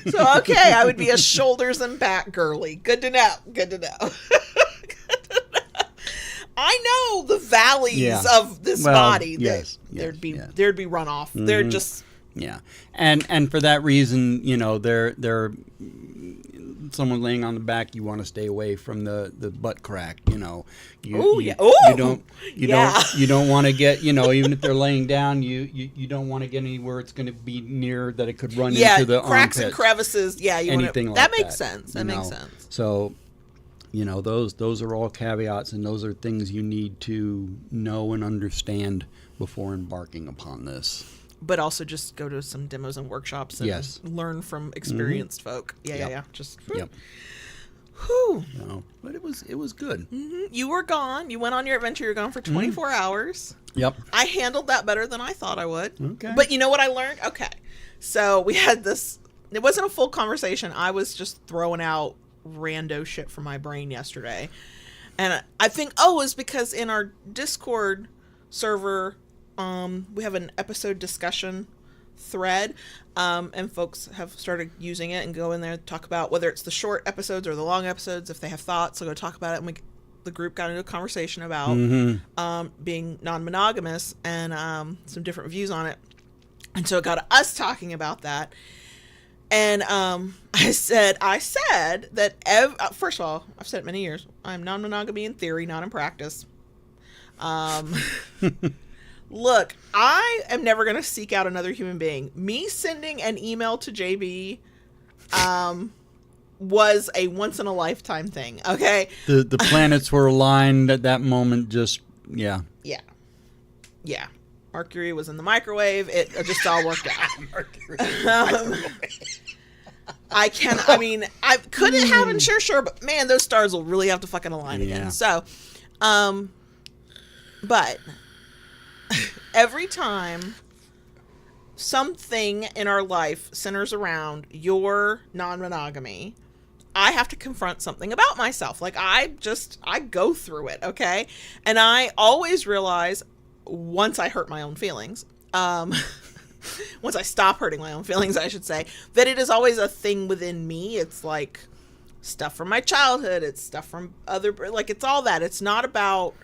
So, okay, I would be a shoulders and back girly. Good to know. I know the valleys of this body. There'd be runoff. They're just and for that reason, they're someone laying on the back. You want to stay away from the butt crack. You don't want to get, even if they're laying down, you don't want to get anywhere it's going to be near that it could run into the cracks armpit. And crevices. Yeah, anything like that that. Makes sense. That makes sense. So, You know, those are all caveats, and those are things you need to know and understand before embarking upon this. But also just go to some demos and workshops and Yes. learn from experienced folk. Yeah, Yep. yeah. Just Yep. whew. No, but it was good. You were gone. You went on your adventure. You're gone for 24 hours. Yep. I handled that better than I thought I would. Okay. But you know what I learned? Okay. So we had this, it wasn't a full conversation. I was just throwing out rando shit from my brain yesterday. And I think, it was because in our Discord server, we have an episode discussion thread, and folks have started using it and go in there and talk about whether it's the short episodes or the long episodes. If they have thoughts, they'll go talk about it. And the group got into a conversation about being non-monogamous and some different views on it. And so it got us talking about that. And I said that first of all, I've said it many years, I'm non-monogamy in theory, not in practice. Look, I am never going to seek out another human being. Me sending an email to JB was a once-in-a-lifetime thing, okay? The planets were aligned at that moment, just, yeah. Yeah. Yeah. Mercury was in the microwave. It just all worked out. I couldn't happen, sure, but man, those stars will really have to fucking align again. So, but every time something in our life centers around your non-monogamy, I have to confront something about myself. Like I go through it, okay? And I always realize once I hurt my own feelings, once I stop hurting my own feelings, I should say, that it is always a thing within me. It's like stuff from my childhood. It's stuff from it's all that. It's not about,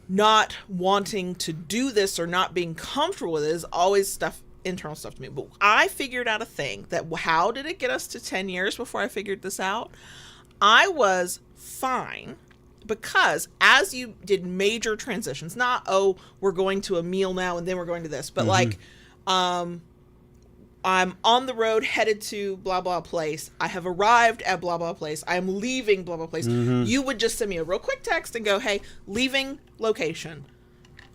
not wanting to do this or not being comfortable with it. It's always internal stuff to me. But I figured out a thing that, how did it get us to 10 years before I figured this out? I was fine. Because as you did major transitions, not, we're going to a meal now and then we're going to this, but I'm on the road headed to blah, blah place. I have arrived at blah, blah place. I'm leaving blah, blah place. You would just send me a real quick text and go, hey, leaving location,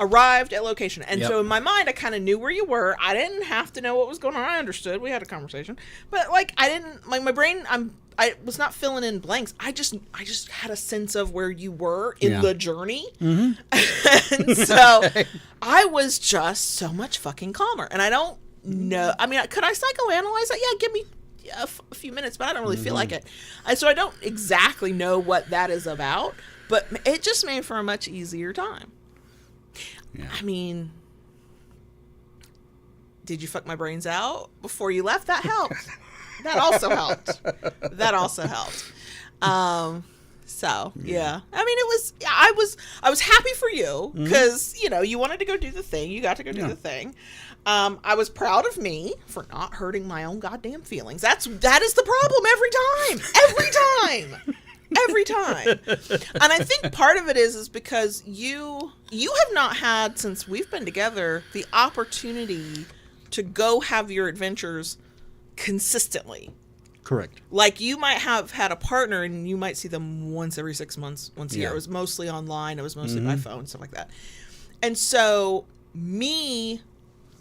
arrived at location. And so in my mind, I kind of knew where you were. I didn't have to know what was going on. I understood. We had a conversation, but my brain, I was not filling in blanks. I just had a sense of where you were in the journey. And so I was just so much fucking calmer. And I don't know. I mean, could I psychoanalyze that? Yeah, give me a few minutes, but I don't really feel like it. And so I don't exactly know what that is about, but it just made for a much easier time. Yeah. I mean, did you fuck my brains out before you left? That helped. That also helped. So yeah. I mean, I was happy for you because, you wanted to go do the thing. You got to go do the thing. I was proud of me for not hurting my own goddamn feelings. That is the problem every time. And I think part of it is because you have not had, since we've been together, the opportunity to go have your adventures consistently. Correct. Like you might have had a partner and you might see them once every 6 months, once a year. It was mostly online. It was mostly by phone, stuff like that. And so me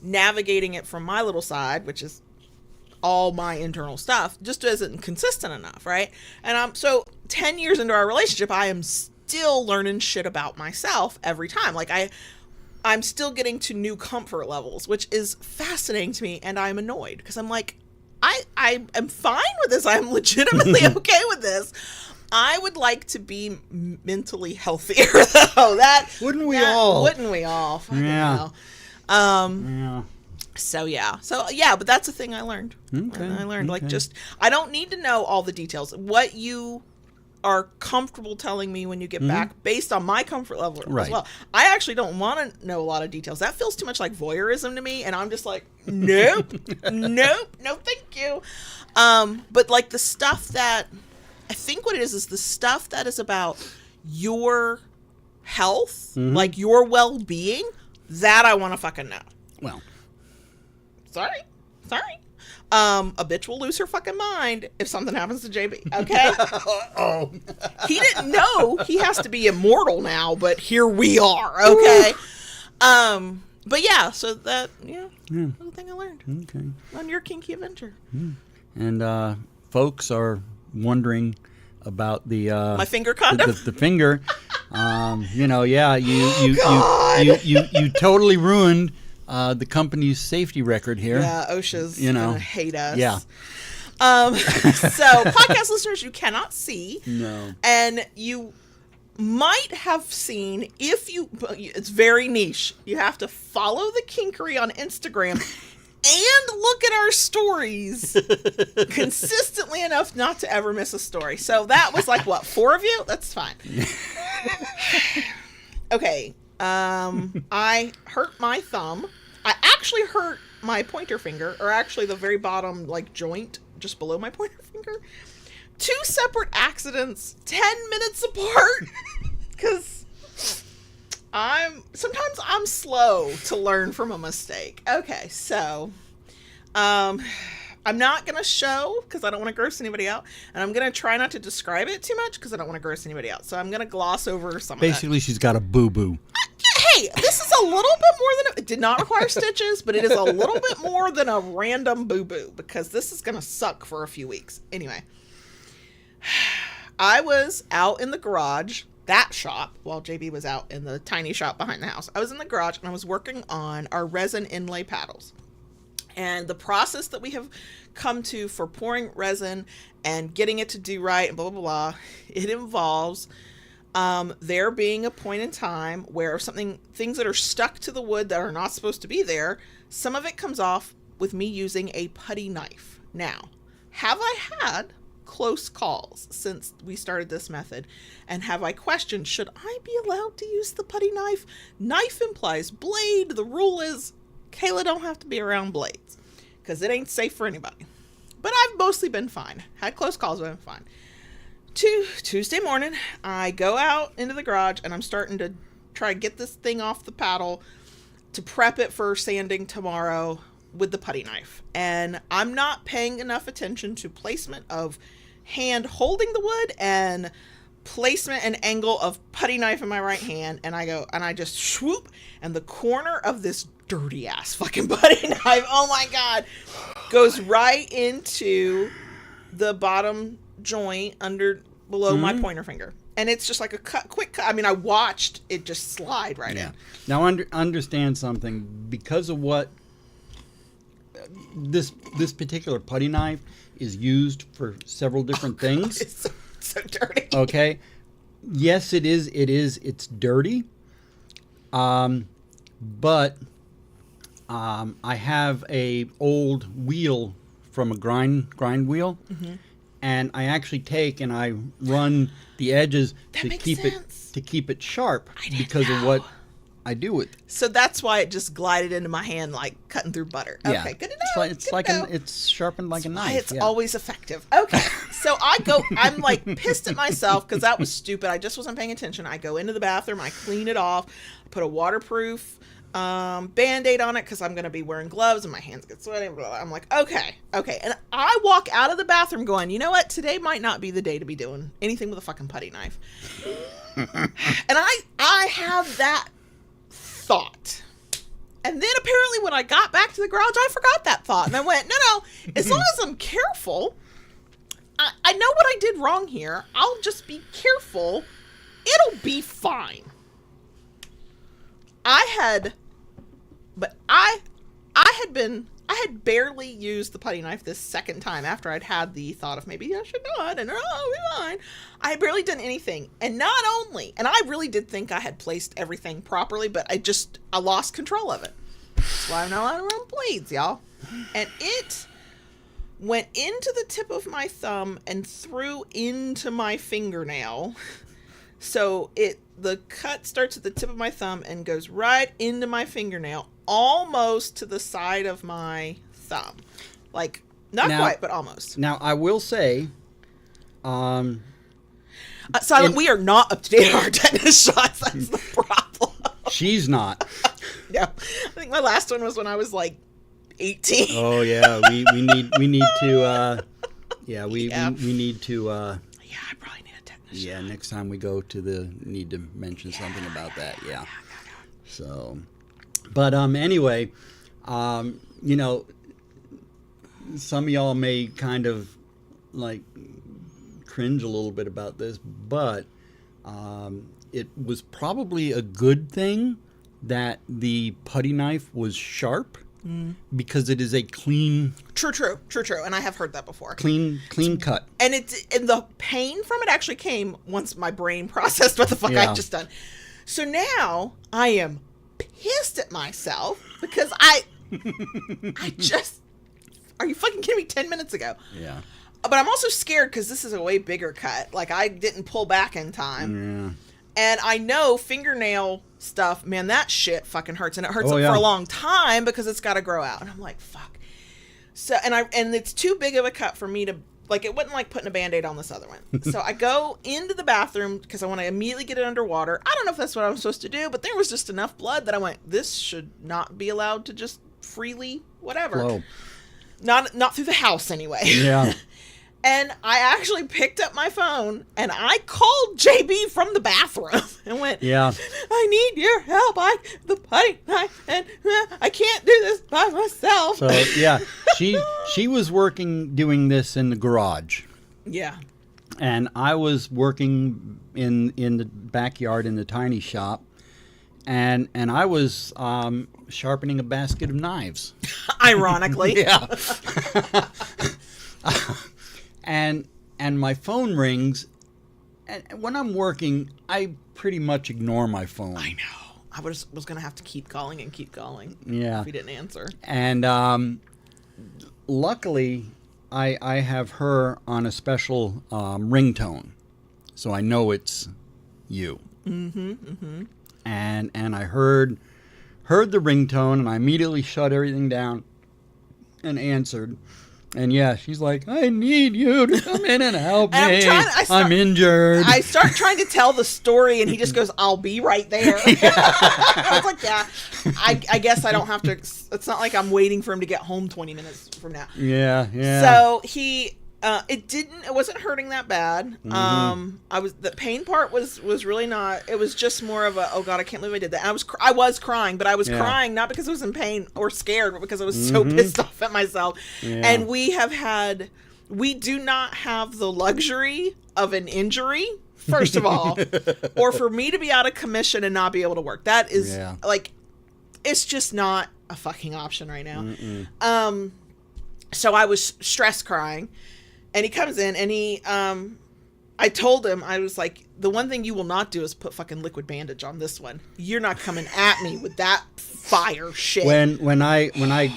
navigating it from my little side, which is all my internal stuff, just isn't consistent enough, right? And so 10 years into our relationship, I am still learning shit about myself every time. Like I'm still getting to new comfort levels, which is fascinating to me, and I'm annoyed because I'm like, I am fine with this. I'm legitimately okay with this. I would like to be mentally healthier, though. Wouldn't we all? Fucking hell. Yeah. So yeah, but that's a thing I learned. Okay. I learned I don't need to know all the details. What you are comfortable telling me when you get back, based on my comfort level as well. I actually don't want to know a lot of details. That feels too much like voyeurism to me, and I'm just like, nope, no, thank you. But like the stuff that I think what it is the stuff that is about your health, like your well-being, that I want to fucking know. Well, sorry. A bitch will lose her fucking mind if something happens to JB. Okay. Oh. He didn't know he has to be immortal now, but here we are. Okay. But yeah, so that, little thing I learned. Okay. On your kinky adventure. And folks are wondering about the My finger condom. the finger. You totally ruined the company's safety record here. Yeah, OSHA's gonna hate us. Yeah. So podcast listeners, you cannot see. No. And you might have seen, it's very niche. You have to follow the Kinkery on Instagram and look at our stories consistently enough not to ever miss a story. So that was like, what, 4 of you? That's fine. Okay. I hurt my thumb. I actually hurt my pointer finger, or actually the very bottom, like, joint just below my pointer finger. 2 separate accidents, 10 minutes apart. Because sometimes I'm slow to learn from a mistake. Okay, so I'm not going to show because I don't want to gross anybody out. And I'm going to try not to describe it too much because I don't want to gross anybody out. So I'm going to gloss over some of that. Basically, she's got a boo-boo. Hey, this is a little bit more than it did not require stitches, but it is a little bit more than a random boo-boo because this is going to suck for a few weeks. Anyway, I was out in the garage, that shop, while JB was out in the tiny shop behind the house. I was in the garage and I was working on our resin inlay paddles. And the process that we have come to for pouring resin and getting it to do right and blah, blah, blah, it involves there being a point in time where things that are stuck to the wood that are not supposed to be there, some of it comes off with me using a putty knife. Now, have I had close calls since we started this method? And have I questioned, should I be allowed to use the putty knife? Knife implies blade. The rule is Kayla don't have to be around blades because it ain't safe for anybody. But I've mostly been fine. Had close calls, but I've been fine. Tuesday morning, I go out into the garage and I'm starting to try to get this thing off the paddle to prep it for sanding tomorrow with the putty knife. And I'm not paying enough attention to placement of hand holding the wood and placement and angle of putty knife in my right hand. And I just swoop, and the corner of this dirty ass fucking putty knife, oh my God, goes right into the bottom joint below my pointer finger. And it's just like a quick cut. I mean, I watched it just slide right in. Now, understand something. Because of what this particular putty knife is used for several different things. It's so dirty. Okay. Yes, it is. It's dirty. But I have a old wheel from a grind wheel. Mm-hmm. And I actually take and I run the edges to keep it sharp because of what I do with it. So that's why it just glided into my hand like cutting through butter. Yeah. Okay, good to know. It's sharpened like a knife. It's always effective. Okay, so I'm like pissed at myself because that was stupid. I just wasn't paying attention. I go into the bathroom, I clean it off, I put a waterproof Band-Aid on it because I'm going to be wearing gloves and my hands get sweaty. Blah, blah. I'm like, okay. And I walk out of the bathroom going, you know what? Today might not be the day to be doing anything with a fucking putty knife. And I have that thought. And then apparently when I got back to the garage, I forgot that thought. And I went, no, as long as I'm careful, I know what I did wrong here. I'll just be careful. It'll be fine. I had barely used the putty knife this second time after I'd had the thought of maybe I should not, and it'll be fine. I had barely done anything. And not only, and I really did think I had placed everything properly, but I lost control of it. That's why I'm not allowed to run blades, y'all. And it went into the tip of my thumb and through into my fingernail. So the cut starts at the tip of my thumb and goes right into my fingernail, almost to the side of my thumb. Like, not quite, but almost. Now, I will say... Silent, we are not up to date on our tetanus shots. That's the problem. She's not. No. I think my last one was when I was like 18. Oh yeah, we need to. We need to. Yeah, I probably need a technician. Yeah, next time we go to need to mention something about that. Yeah. So, but anyway, you know, some of y'all may kind of like cringe a little bit about this, but it was probably a good thing that the putty knife was sharp because it is a clean. True. And I have heard that before. Clean cut. And the pain from it actually came once my brain processed what the fuck I just done. So now I am pissed at myself because I just, are you fucking kidding me? 10 minutes ago. Yeah. But I'm also scared because this is a way bigger cut. Like, I didn't pull back in time. Yeah. And I know fingernail stuff, man, that shit fucking hurts. And it hurts for a long time because it's got to grow out. And I'm like, fuck. So, and it's too big of a cut for me to, like, it wasn't like putting a Band-Aid on this other one. So I go into the bathroom because I want to immediately get it underwater. I don't know if that's what I'm supposed to do, but there was just enough blood that I went, this should not be allowed to just freely, whatever. Flow. Not through the house anyway. Yeah. And I actually picked up my phone and I called JB from the bathroom and went, yeah, I need your help. The putty knife, and I can't do this by myself. So yeah, she was doing this in the garage. Yeah. And I was working in the backyard in the tiny shop, and I was sharpening a basket of knives. Ironically. Yeah. And my phone rings, and when I'm working, I pretty much ignore my phone. I know. I was going to have to keep calling and keep calling. Yeah. If he didn't answer. And luckily, I have her on a special ringtone, so I know it's you. And I heard the ringtone, and I immediately shut everything down and answered. And yeah, she's like, I need you to come in and help me. I'm injured. I start trying to tell the story, and he just goes, I'll be right there. I was like, yeah, I guess I don't have to. It's not like I'm waiting for him to get home 20 minutes from now. Yeah. So it wasn't hurting that bad. The pain part was really not. It was just more of a, oh God, I can't believe I did that. I was crying, but I was crying not because I was in pain or scared, but because I was so pissed off at myself. Yeah. And we do not have the luxury of an injury, first of all, or for me to be out of commission and not be able to work. That is like, it's just not a fucking option right now. So I was stress crying. And he comes in and I told him, I was like, the one thing you will not do is put fucking liquid bandage on this one. You're not coming at me with that fire shit. When I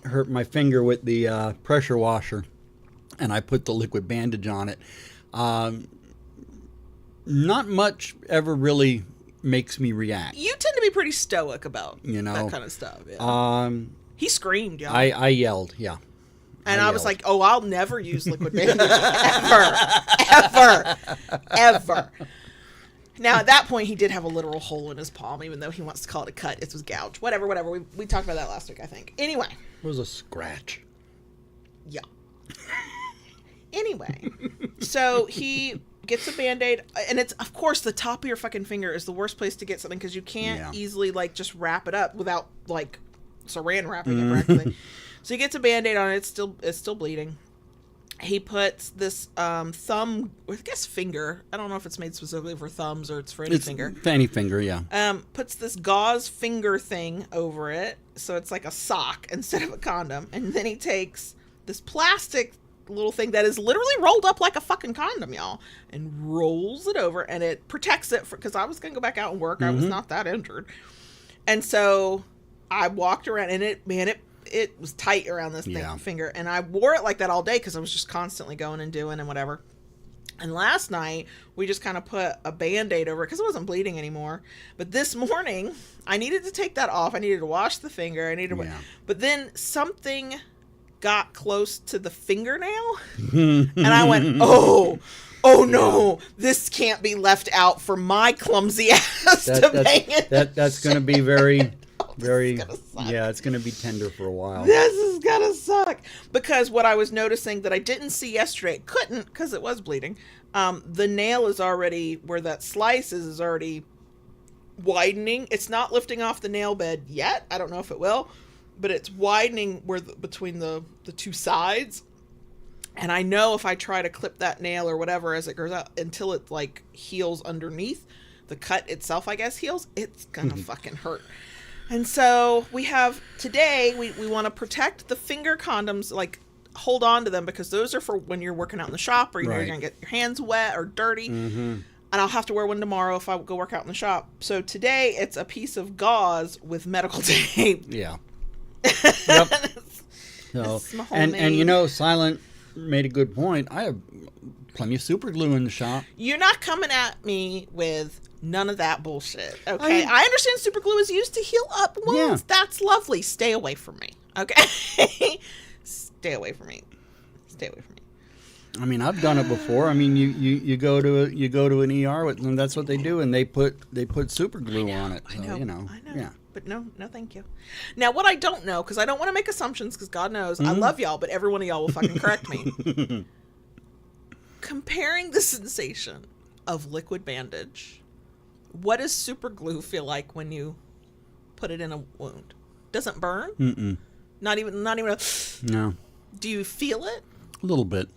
hurt my finger with the pressure washer and I put the liquid bandage on it, not much ever really makes me react. You tend to be pretty stoic about that kind of stuff. Yeah. He screamed, y'all. I yelled, yeah. And I was like, oh, I'll never use liquid bandage. Ever. Now, at that point, he did have a literal hole in his palm, even though he wants to call it a cut. It was gouged. Whatever. We talked about that last week, I think. Anyway. It was a scratch. Yeah. Anyway. So he gets a Band-Aid. And it's, of course, the top of your fucking finger is the worst place to get something because you can't easily, like, just wrap it up without, like, saran wrapping it practically. So he gets a Band-Aid on it. It's still bleeding. He puts this thumb, or I guess finger. I don't know if it's made specifically for thumbs or it's for any finger. Any finger, yeah. Puts this gauze finger thing over it, so it's like a sock instead of a condom. And then he takes this plastic little thing that is literally rolled up like a fucking condom, y'all, and rolls it over, and it protects it because I was gonna go back out and work. I was not that injured, and so I walked around, and it was tight around this finger, and I wore it like that all day because I was just constantly going and doing and whatever. And last night we just kind of put a Band-Aid over it because it wasn't bleeding anymore. But this morning I needed to take that off. I needed to wash the finger. But then something got close to the fingernail, and I went, oh no, this can't be left out for my clumsy ass to bang it. That's going to be very Very, This is gonna suck. yeah, it's going to be tender for a while. This is gonna suck. Because what I was noticing that I didn't see yesterday, it couldn't because it was bleeding. The nail is already, where that slice is already widening. It's not lifting off the nail bed yet. I don't know if it will, but it's widening between the two sides. And I know if I try to clip that nail or whatever as it goes out until it like heals underneath, the cut itself, I guess, heals, it's gonna fucking hurt. And so we have today, we want to protect the finger condoms, like hold on to them because those are for when you're working out in the shop or you know you're going to get your hands wet or dirty. Mm-hmm. And I'll have to wear one tomorrow if I go work out in the shop. So today it's a piece of gauze with medical tape. Yeah. Yep. So, and you know, Silent made a good point. I have plenty of super glue in the shop. You're not coming at me with none of that bullshit. Okay. I understand super glue is used to heal up wounds. Yeah. That's lovely. Stay away from me. Okay. Stay away from me. Stay away from me. I mean, I've done it before. I mean, you go to an ER with them. That's what they do, and they put super glue on it. So, I know. Yeah. But no, thank you. Now, what I don't know, because I don't want to make assumptions, because God knows I love y'all, but every one of y'all will fucking correct me. Comparing the sensation of liquid bandage, what does super glue feel like when you put it in a wound? Doesn't burn? Mm-mm. Not even a... No. Do you feel it? A little bit.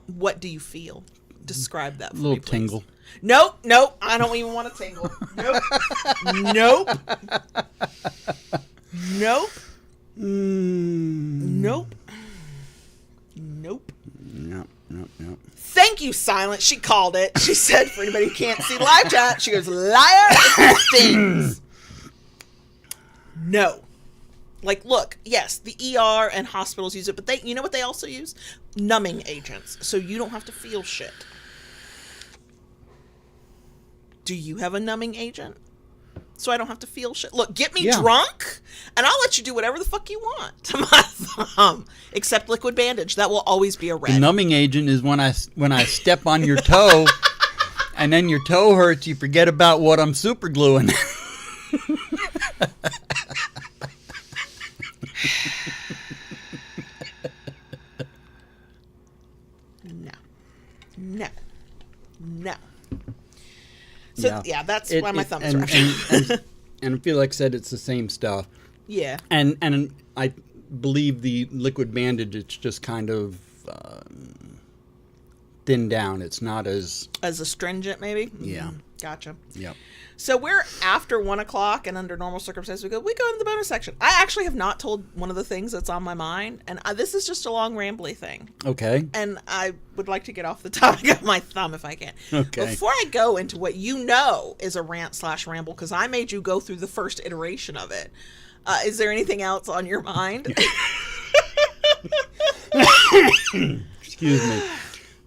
What do you feel? Describe that for me, a little please. tingle. Nope. I don't even want to tingle. Nope. Nope. Nope. Nope. Nope. Nope. Thank you, Silent. She called it. She said, for anybody who can't see live chat, she goes, liar, it stings. No. Like, look, yes, the ER and hospitals use it, but you know what they also use? Numbing agents, so you don't have to feel shit. Do you have a numbing agent? So I don't have to feel shit. Look, get me drunk, and I'll let you do whatever the fuck you want to my thumb, except liquid bandage. That will always be a red. The numbing agent is when I step on your toe, and then your toe hurts. You forget about what I'm super gluing. No. So yeah, that's why my thumb is rough. And I feel like I said it's the same stuff. Yeah. And I believe the liquid bandage, it's just kind of thinned down. It's not as astringent, maybe. Yeah. Gotcha. Yep. So we're after 1 o'clock, and under normal circumstances, we go into the bonus section. I actually have not told one of the things that's on my mind, and this is just a long rambly thing. Okay. And I would like to get off the topic of my thumb if I can. Okay. Before I go into what you know is a rant/ramble, because I made you go through the first iteration of it, is there anything else on your mind? Excuse me.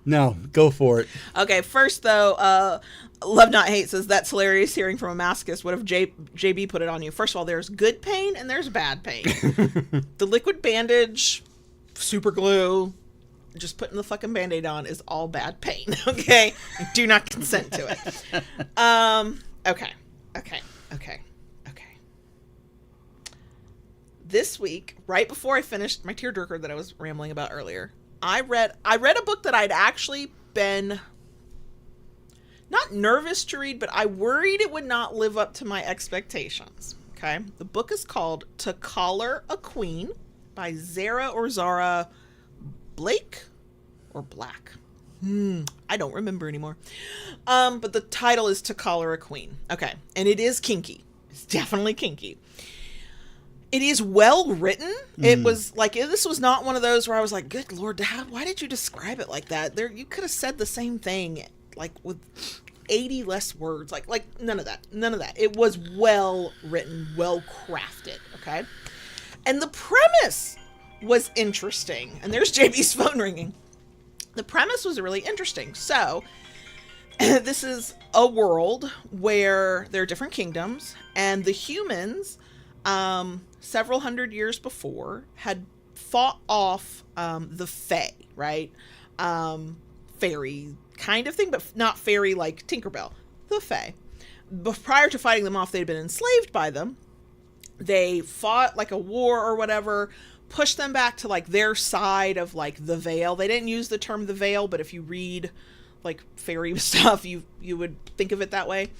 No, go for it. Okay, first though, Love Not Hate says, that's hilarious hearing from a masochist. What if JB put it on you? First of all, there's good pain and there's bad pain. The liquid bandage, super glue, just putting the fucking Band-Aid on is all bad pain. Okay? I do not consent to it. Okay. This week, right before I finished my tearjerker that I was rambling about earlier, I read a book that I'd actually been not nervous to read, but I worried it would not live up to my expectations. Okay. The book is called To Collar a Queen by Zara Blake or Black. I don't remember anymore. But the title is To Collar a Queen. Okay. And it is kinky. It's definitely kinky. It is well written. It was like, this was not one of those where I was like, good Lord, why did you describe it like that? You could have said the same thing, like with 80 less words. Like none of that. It was well written, well crafted. Okay. And the premise was interesting. And there's JB's phone ringing. The premise was really interesting. So this is a world where there are different kingdoms, and the humans, several hundred years before, had fought off the Fae, right? Fairy kind of thing, but not fairy like Tinkerbell. The Fae. But prior to fighting them off, they'd been enslaved by them, They fought like a war or whatever, pushed them back to like their side of like the veil. They didn't use the term the veil, but if you read like fairy stuff, you would think of it that way.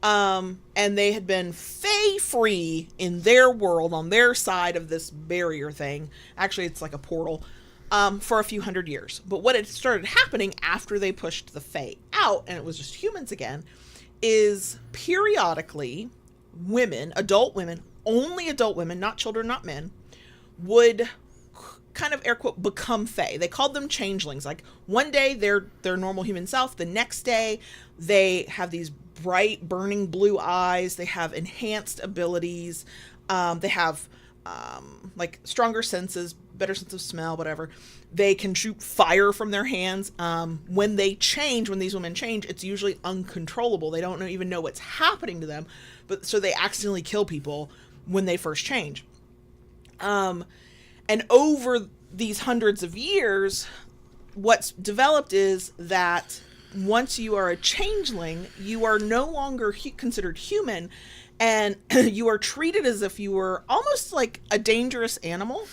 And they had been fae free in their world, on their side of this barrier thing. Actually, it's like a portal, for a few hundred years. But what had started happening after they pushed the fae out, and it was just humans again, is periodically women, adult women, only adult women, not children, not men, would kind of air quote become fae. They called them changelings. Like one day they're their normal human self, the next day they have these bright burning blue eyes, they have enhanced abilities, they have like stronger senses, better sense of smell, whatever. They can shoot fire from their hands. When they change, when these women change, it's usually uncontrollable. They don't even know what's happening to them, but so they accidentally kill people when they first change. And over these hundreds of years, what's developed is that once you are a changeling, you are no longer considered human, and you are treated as if you were almost like a dangerous animal.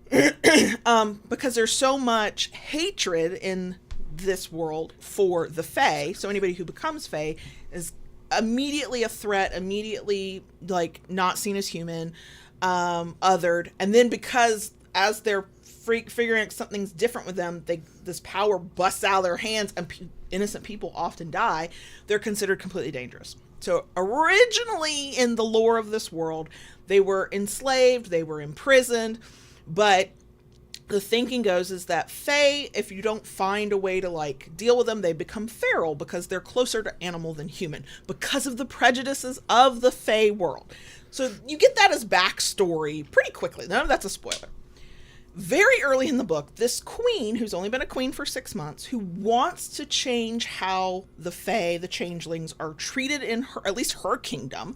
Because there's so much hatred in this world for the fae. So anybody who becomes fae is immediately a threat, immediately like not seen as human, othered. And then because as they're figuring out something's different with them, this power busts out of their hands, and innocent people often die. They're considered completely dangerous. So originally in the lore of this world, they were enslaved, they were imprisoned, but the thinking goes is that fae, if you don't find a way to like deal with them, they become feral because they're closer to animal than human because of the prejudices of the fae world. So you get that as backstory pretty quickly. None of that's a spoiler. Very early in the book, this queen, who's only been a queen for 6 months, who wants to change how the fae, the changelings, are treated in her, at least her kingdom,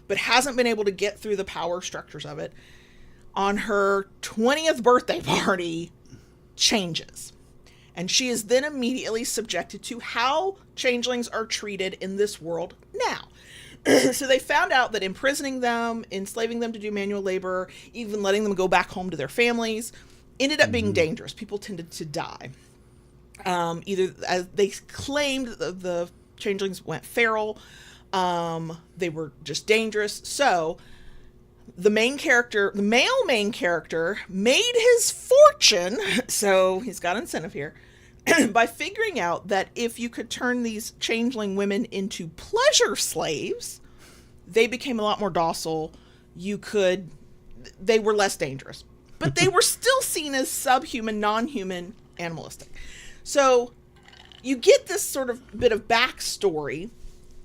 but hasn't been able to get through the power structures of it, on her 20th birthday party, changes. And she is then immediately subjected to how changelings are treated in this world now. So they found out that imprisoning them, enslaving them to do manual labor, even letting them go back home to their families, ended up being dangerous. People tended to die. Either, as they claimed, the changelings went feral. They were just dangerous. So the main character, the male main character, made his fortune, so he's got incentive here, by figuring out that if you could turn these changeling women into pleasure slaves, they became a lot more docile. They were less dangerous, but they were still seen as subhuman, non-human, animalistic. So you get this sort of bit of backstory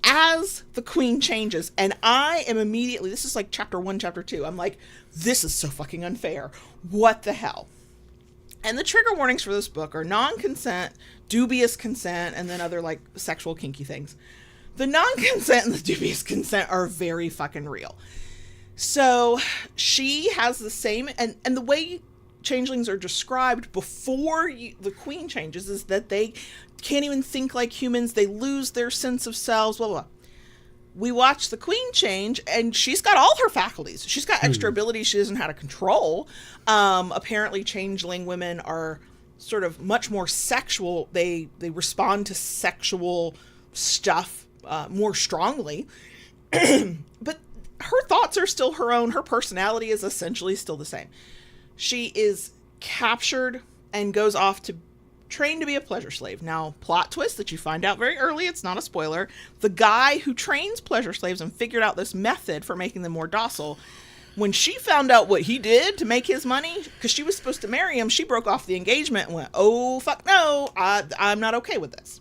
as the queen changes, and I am immediately, this is like chapter 1, chapter 2, I'm like, this is so fucking unfair. What the hell? And the trigger warnings for this book are non-consent, dubious consent, and then other like sexual kinky things. The non-consent and the dubious consent are very fucking real. So she has the same, and the way changelings are described before the queen changes is that they can't even think like humans. They lose their sense of selves, blah, blah, blah. We watch the queen change, and she's got all her faculties. She's got extra abilities she doesn't know how to control. Apparently changeling women are sort of much more sexual. They respond to sexual stuff more strongly. But her thoughts are still her own. Her personality is essentially still the same. She is captured and goes off to train to be a pleasure slave. Now, plot twist that you find out very early, it's not a spoiler. The guy who trains pleasure slaves and figured out this method for making them more docile, when she found out what he did to make his money, because she was supposed to marry him, she broke off the engagement and went, oh, fuck no, I'm not okay with this.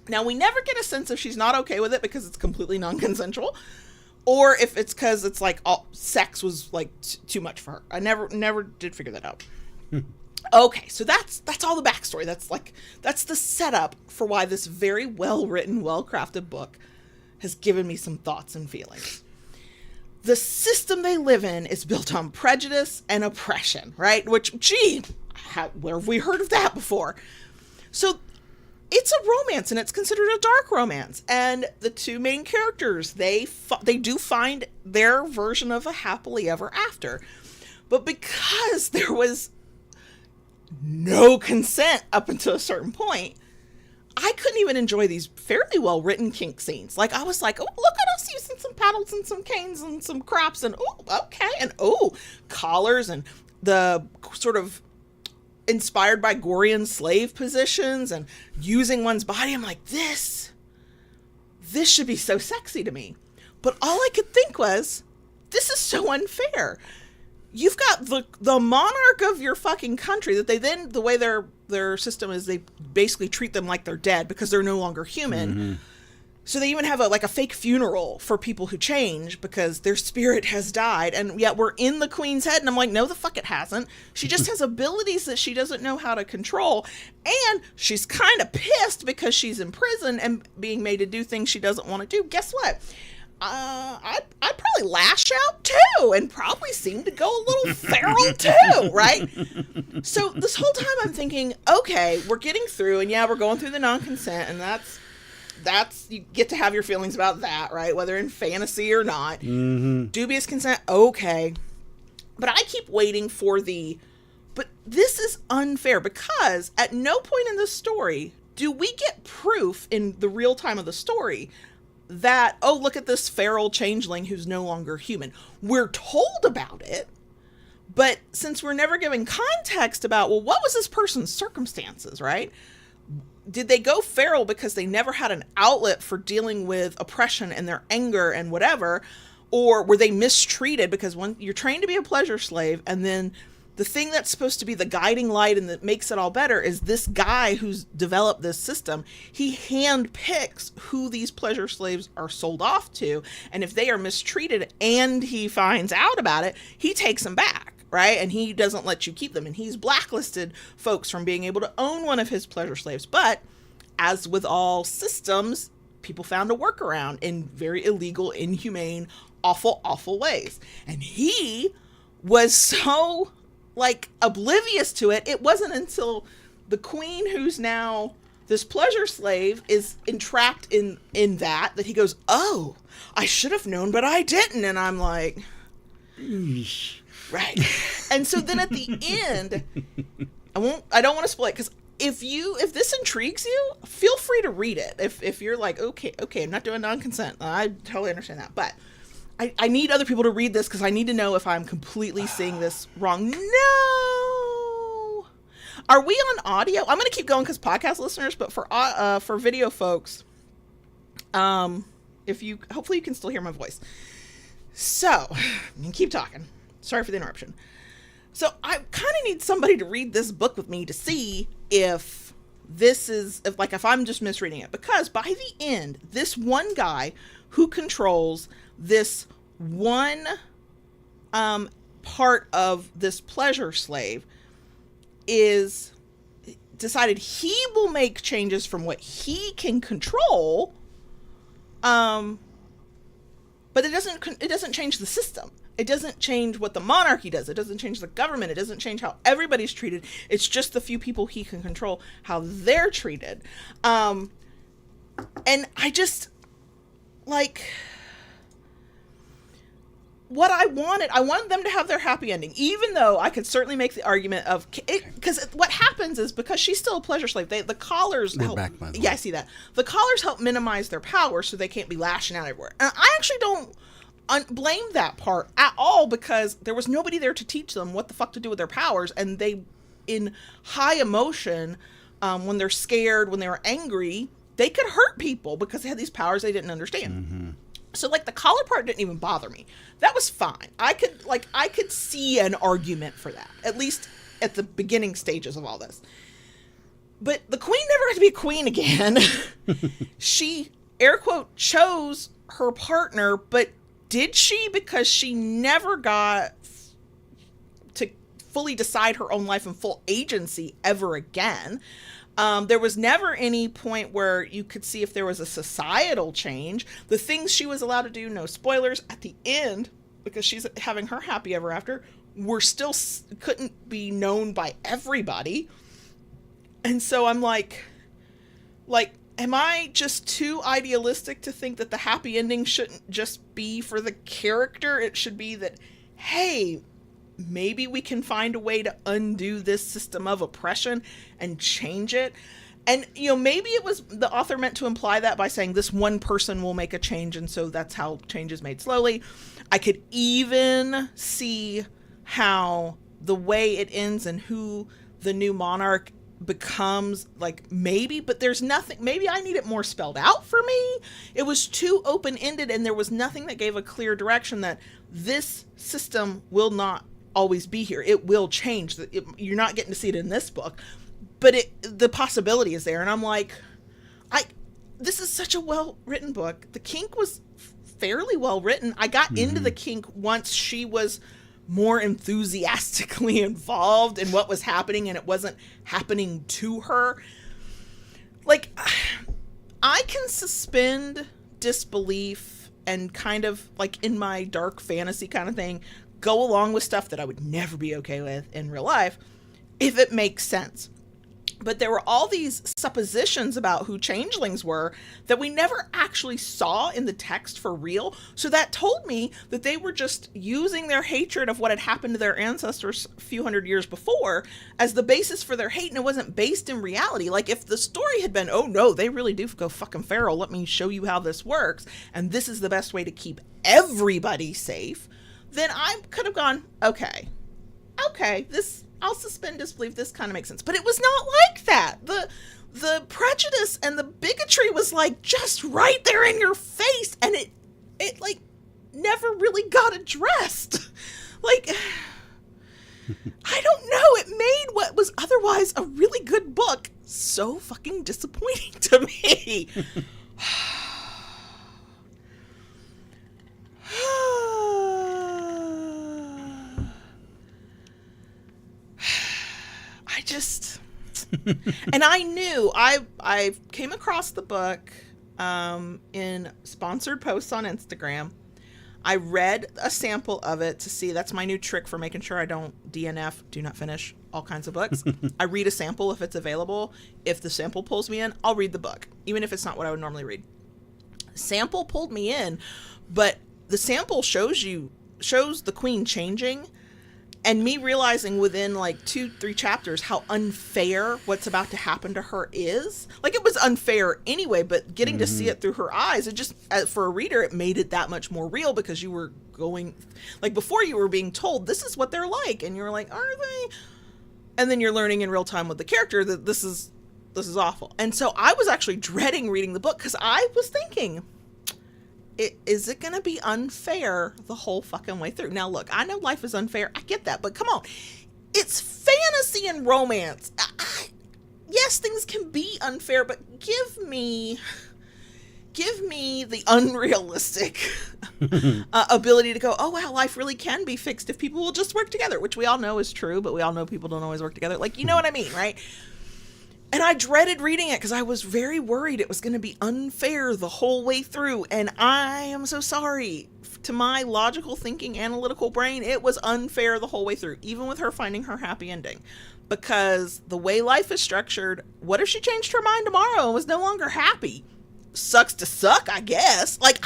Now, we never get a sense if she's not okay with it because it's completely non-consensual, or if it's because it's like sex was like too much for her. I never did figure that out. Okay, so that's all the backstory. That's the setup for why this very well-written, well-crafted book has given me some thoughts and feelings. The system they live in is built on prejudice and oppression, right? Which, where have we heard of that before? So it's a romance, and it's considered a dark romance. And the two main characters, they do find their version of a happily ever after. But because there was no consent up until a certain point, I couldn't even enjoy these fairly well written kink scenes. Like, I was like, oh, look at us using some paddles and some canes and some crops, and oh, okay, and oh, collars and the sort of inspired by Gorian slave positions and using one's body. I'm like, this should be so sexy to me. But all I could think was, this is so unfair. You've got the monarch of your fucking country that they then, the way their system is, they basically treat them like they're dead because they're no longer human. Mm-hmm. So they even have a fake funeral for people who change because their spirit has died. And yet we're in the queen's head. And I'm like, no, the fuck it hasn't. She just has abilities that she doesn't know how to control. And she's kind of pissed because she's in prison and being made to do things she doesn't want to do. Guess what? I'd probably lash out too and probably seem to go a little feral too, right? So this whole time I'm thinking, okay, we're getting through, and yeah, we're going through the non-consent, and that's you get to have your feelings about that, right? Whether in fantasy or not. Mm-hmm. Dubious consent, okay. But I keep waiting for but this is unfair, because at no point in the story do we get proof in the real time of the story that, oh, look at this feral changeling who's no longer human. We're told about it, but since we're never given context about, well, what was this person's circumstances, right? Did they go feral because they never had an outlet for dealing with oppression and their anger and whatever? Or were they mistreated? Because when you're trained to be a pleasure slave, and then the thing that's supposed to be the guiding light and that makes it all better is this guy who's developed this system. He handpicks who these pleasure slaves are sold off to. And if they are mistreated and he finds out about it, he takes them back, right? And he doesn't let you keep them. And he's blacklisted folks from being able to own one of his pleasure slaves. But as with all systems, people found a workaround in very illegal, inhumane, awful, awful ways. And he was so oblivious to it. It wasn't until the queen, who's now this pleasure slave, is entrapped in that he goes, oh, I should have known, but I didn't. And I'm like, right. And so then at the end, I don't want to spoil it, because if this intrigues you, feel free to read it. If you're like, okay, I'm not doing non-consent, I totally understand that, but I need other people to read this, because I need to know if I'm completely seeing this wrong. No! Are we on audio? I'm going to keep going because podcast listeners, but for video folks, hopefully you can still hear my voice. So, I'm going to keep talking. Sorry for the interruption. So, I kind of need somebody to read this book with me to see if I'm just misreading it. Because by the end, this one guy who controls this one part of this pleasure slave is decided he will make changes from what he can control, but it doesn't change the system. It doesn't change what the monarchy does. It doesn't change the government. It doesn't change how everybody's treated. It's just the few people he can control, how they're treated. And I just what I wanted them to have their happy ending, even though I could certainly make the argument of it, because what happens is, because she's still a pleasure slave, the collars help. Back, by the way. Yeah, I see that. The collars help minimize their power so they can't be lashing out everywhere. And I actually don't blame that part at all, because there was nobody there to teach them what the fuck to do with their powers, and they, in high emotion, when they're scared, when they were angry, they could hurt people because they had these powers they didn't understand. Mm-hmm. So the collar part didn't even bother me. That was fine. I could see an argument for that, at least at the beginning stages of all this. But the queen never got to be a queen again. She, air quote, chose her partner, but did she? Because she never got to fully decide her own life and full agency ever again. There was never any point where you could see if there was a societal change. The things she was allowed to do, no spoilers, at the end, because she's having her happy ever after, were still couldn't be known by everybody. And so I'm like, Like, am I just too idealistic to think that the happy ending shouldn't just be for the character? It should be that, hey, maybe we can find a way to undo this system of oppression and change it. And, you know, maybe it was the author meant to imply that by saying this one person will make a change, and so that's how change is made slowly. I could even see how the way it ends and who the new monarch becomes, like, maybe, but there's nothing, maybe I need it more spelled out for me. It was too open-ended, and there was nothing that gave a clear direction that this system will not always be here. It will change. You're not getting to see it in this book, but the possibility is there. And I'm like, this is such a well-written book. The kink was fairly well-written. I got into the kink once she was more enthusiastically involved in what was happening, and it wasn't happening to her. Like, I can suspend disbelief and kind of, like, in my dark fantasy kind of thing, go along with stuff that I would never be okay with in real life if it makes sense. But there were all these suppositions about who changelings were that we never actually saw in the text for real. So that told me that they were just using their hatred of what had happened to their ancestors a few hundred years before as the basis for their hate, and it wasn't based in reality. Like, if the story had been, oh no, they really do go fucking feral, let me show you how this works, and this is the best way to keep everybody safe, then I could have gone, okay, this, I'll suspend disbelief, this kind of makes sense. But it was not like that. The prejudice and the bigotry was, like, just right there in your face, and it like never really got addressed. Like, I don't know, it made what was otherwise a really good book so fucking disappointing to me. And I knew I came across the book in sponsored posts on Instagram. I read a sample of it to see, that's my new trick for making sure I don't DNF, do not finish, all kinds of books. I read a sample if it's available. If the sample pulls me in, I'll read the book, even if it's not what I would normally read. Sample pulled me in, but the sample shows the queen changing, and me realizing within like 2-3 chapters how unfair what's about to happen to her is. Like, it was unfair anyway, but getting to see it through her eyes, it just, for a reader, it made it that much more real, because you were going, like, before you were being told this is what they're like, and you're like, are they? And then you're learning in real time with the character that this is awful. And so I was actually dreading reading the book, because I was thinking, is it going to be unfair the whole fucking way through? Now, look, I know life is unfair. I get that. But come on. It's fantasy and romance. Yes, things can be unfair, but give me the unrealistic ability to go, oh, wow, life really can be fixed if people will just work together, which we all know is true, but we all know people don't always work together. Like, you know what I mean, right? And I dreaded reading it because I was very worried it was going to be unfair the whole way through. And I am so sorry. To my logical thinking, analytical brain, it was unfair the whole way through, even with her finding her happy ending. Because the way life is structured, what if she changed her mind tomorrow and was no longer happy? Sucks to suck, I guess. Like,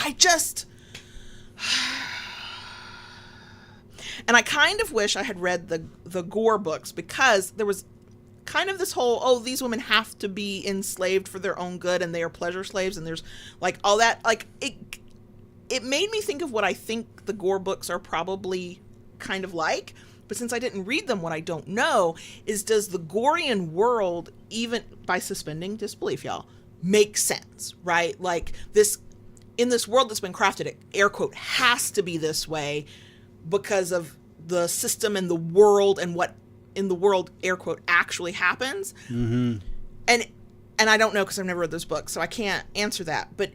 and I kind of wish I had read the Gore books, because there was kind of this whole, oh, these women have to be enslaved for their own good and they are pleasure slaves, and there's like all that, like, it made me think of what I think the Gore books are probably kind of like. But since I didn't read them, what I don't know is, does the Gorian world, even by suspending disbelief, y'all, make sense, right? Like, this, in this world that's been crafted, it, air quote, has to be this way because of the system and the world and what in the world, air quote, actually happens. And I don't know, because I've never read those books, so I can't answer that. But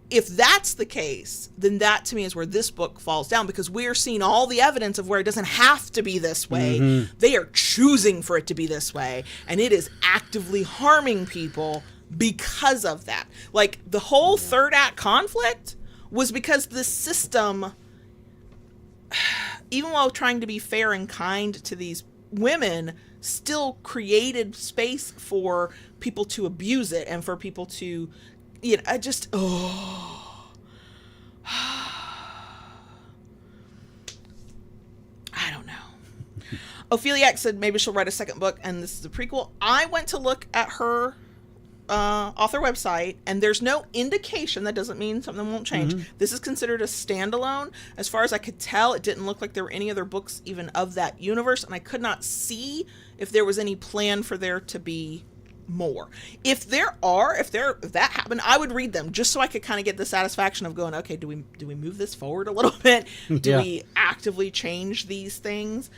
if that's the case, then that to me is where this book falls down, because we're seeing all the evidence of where it doesn't have to be this way. They are choosing for it to be this way, and it is actively harming people because of that. Like, the whole third act conflict was because the system, even while trying to be fair and kind to these women, still created space for people to abuse it and for people to, I just, I don't know. Opheliac said maybe she'll write a second book, and this is a prequel. I went to look at her author website, and there's no indication. That doesn't mean something won't change. This is considered a standalone. As far as I could tell, it didn't look like there were any other books even of that universe, and I could not see if there was any plan for there to be more. If that happened, I would read them just so I could kind of get the satisfaction of going, okay, do we move this forward a little bit? Do we actively change these things?